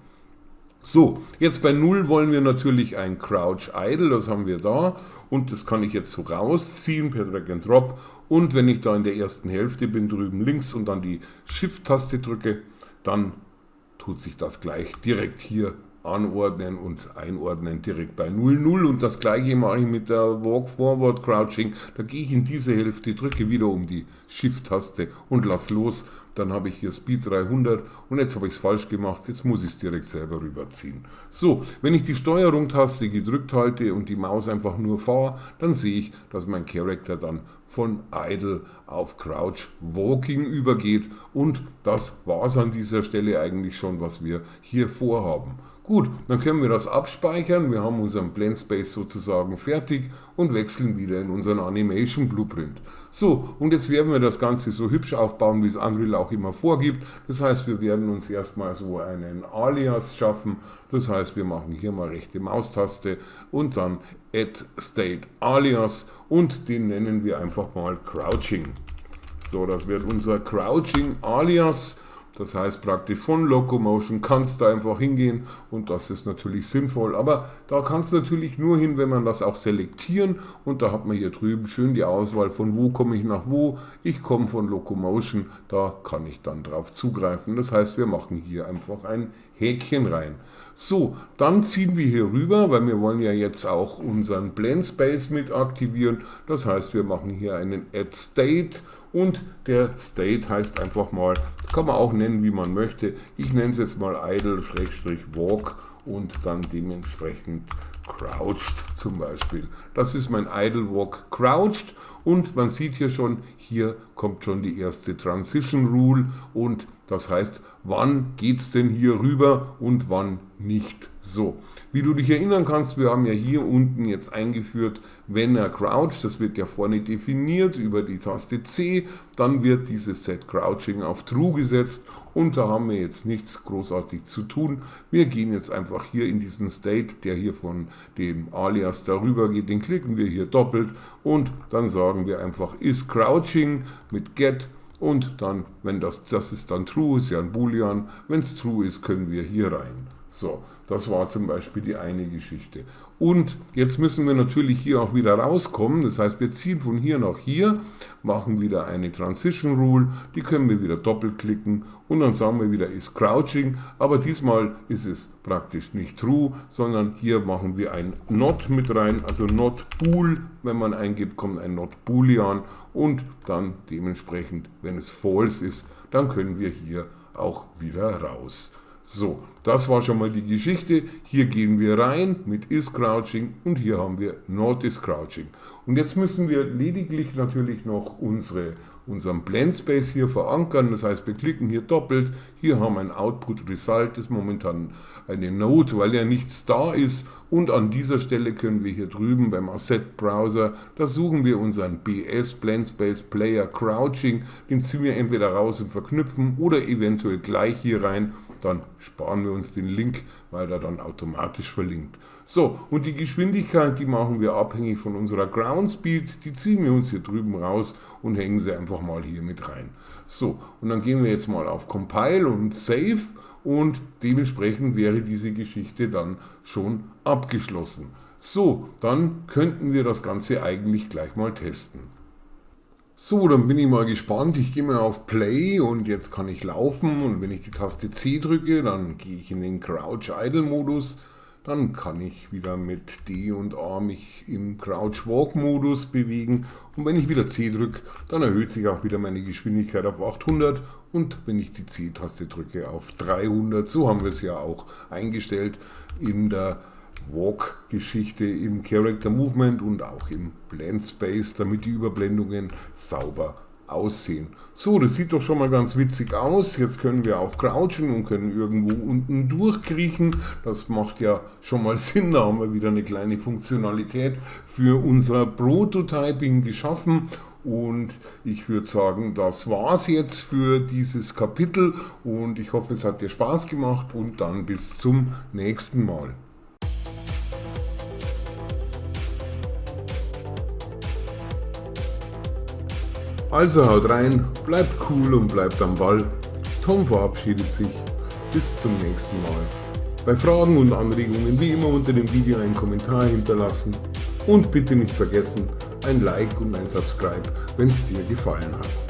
So, jetzt bei 0 wollen wir natürlich ein Crouch Idle, das haben wir da, und das kann ich jetzt so rausziehen per Drag and Drop, und wenn ich da in der ersten Hälfte bin, drüben links, und dann die Shift-Taste drücke, dann tut sich das gleich direkt hier anordnen und einordnen direkt bei 0,0, und das gleiche mache ich mit der Walk Forward Crouching. Da gehe ich in diese Hälfte, drücke wieder um die Shift-Taste und lass los. Dann habe ich hier Speed 300 und jetzt habe ich es falsch gemacht, jetzt muss ich es direkt selber rüberziehen. So, wenn ich die Steuerung-Taste gedrückt halte und die Maus einfach nur fahre, dann sehe ich, dass mein Charakter dann von Idle auf Crouch Walking übergeht, und das war es an dieser Stelle eigentlich schon, was wir hier vorhaben. Gut, dann können wir das abspeichern, wir haben unseren Blend Space sozusagen fertig und wechseln wieder in unseren Animation Blueprint. So, und jetzt werden wir das Ganze so hübsch aufbauen, wie es Unreal auch immer vorgibt. Das heißt, wir werden uns erstmal so einen Alias schaffen. Das heißt, wir machen hier mal rechte Maustaste und dann Add State Alias, und den nennen wir einfach mal Crouching. So, das wird unser Crouching Alias. Das heißt praktisch von Locomotion kannst du einfach hingehen, und das ist natürlich sinnvoll, aber da kannst du natürlich nur hin, wenn man das auch selektieren, und da hat man hier drüben schön die Auswahl von wo komme ich nach wo. Ich komme von Locomotion, da kann ich dann drauf zugreifen. Das heißt, wir machen hier einfach ein Häkchen rein. So, dann ziehen wir hier rüber, weil wir wollen ja jetzt auch unseren Blend Space mit aktivieren. Das heißt, wir machen hier einen Add State, und der State heißt einfach mal, kann man auch nennen, wie man möchte. Ich nenne es jetzt mal Idle-Walk und dann dementsprechend Crouched zum Beispiel. Das ist mein Idle Walk Crouched, und man sieht hier schon, hier kommt schon die erste Transition Rule, und das heißt, wann geht es denn hier rüber und wann nicht. So, wie du dich erinnern kannst, wir haben ja hier unten jetzt eingeführt, wenn er croucht, das wird ja vorne definiert über die Taste C, dann wird dieses Set Crouching auf True gesetzt, und da haben wir jetzt nichts großartig zu tun. Wir gehen jetzt einfach hier in diesen State, der hier von dem Alias darüber geht, den klicken wir hier doppelt, und dann sagen wir einfach is Crouching mit Get. Und dann, wenn das ist dann True, ist ja ein Boolean, wenn es True ist, können wir hier rein. So, das war zum Beispiel die eine Geschichte. Und jetzt müssen wir natürlich hier auch wieder rauskommen, das heißt, wir ziehen von hier nach hier, machen wieder eine Transition Rule, die können wir wieder doppelklicken, und dann sagen wir wieder is Crouching, aber diesmal ist es praktisch nicht True, sondern hier machen wir ein Not mit rein, also Not Bool, wenn man eingibt, kommt ein Not Boolean, und dann dementsprechend, wenn es False ist, dann können wir hier auch wieder raus. So, das war schon mal die Geschichte. Hier gehen wir rein mit is Crouching, und hier haben wir Not is Crouching. Und jetzt müssen wir lediglich natürlich noch unseren Blend Space hier verankern. Das heißt, wir klicken hier doppelt. Hier haben wir ein Output Result, ist momentan eine Node, weil ja nichts da ist. Und an dieser Stelle können wir hier drüben beim Asset Browser, da suchen wir unseren BS Blend Space Player Crouching. Den ziehen wir entweder raus und verknüpfen oder eventuell gleich hier rein. Dann sparen wir uns den Link, weil er dann automatisch verlinkt. So, und die Geschwindigkeit, die machen wir abhängig von unserer Ground Speed. Die ziehen wir uns hier drüben raus und hängen sie einfach mal hier mit rein. So, und dann gehen wir jetzt mal auf Compile und Save, und dementsprechend wäre diese Geschichte dann schon abgeschlossen. So, dann könnten wir das Ganze eigentlich gleich mal testen. So, dann bin ich mal gespannt. Ich gehe mal auf Play, und jetzt kann ich laufen, und wenn ich die Taste C drücke, dann gehe ich in den Crouch Idle Modus. Dann kann ich wieder mit D und A mich im Crouch Walk Modus bewegen, und wenn ich wieder C drücke, dann erhöht sich auch wieder meine Geschwindigkeit auf 800, und wenn ich die C-Taste drücke, auf 300. So haben wir es ja auch eingestellt in der Walk-Geschichte im Character Movement und auch im Blend Space, damit die Überblendungen sauber aussehen. So, das sieht doch schon mal ganz witzig aus. Jetzt können wir auch crouchen und können irgendwo unten durchkriechen. Das macht ja schon mal Sinn. Da haben wir wieder eine kleine Funktionalität für unser Prototyping geschaffen. Und ich würde sagen, das war's jetzt für dieses Kapitel und ich hoffe, es hat dir Spaß gemacht und dann bis zum nächsten Mal. Also haut rein, bleibt cool und bleibt am Ball. Tom verabschiedet sich. Bis zum nächsten Mal. Bei Fragen und Anregungen wie immer unter dem Video einen Kommentar hinterlassen. Und bitte nicht vergessen, ein Like und ein Subscribe, wenn es dir gefallen hat.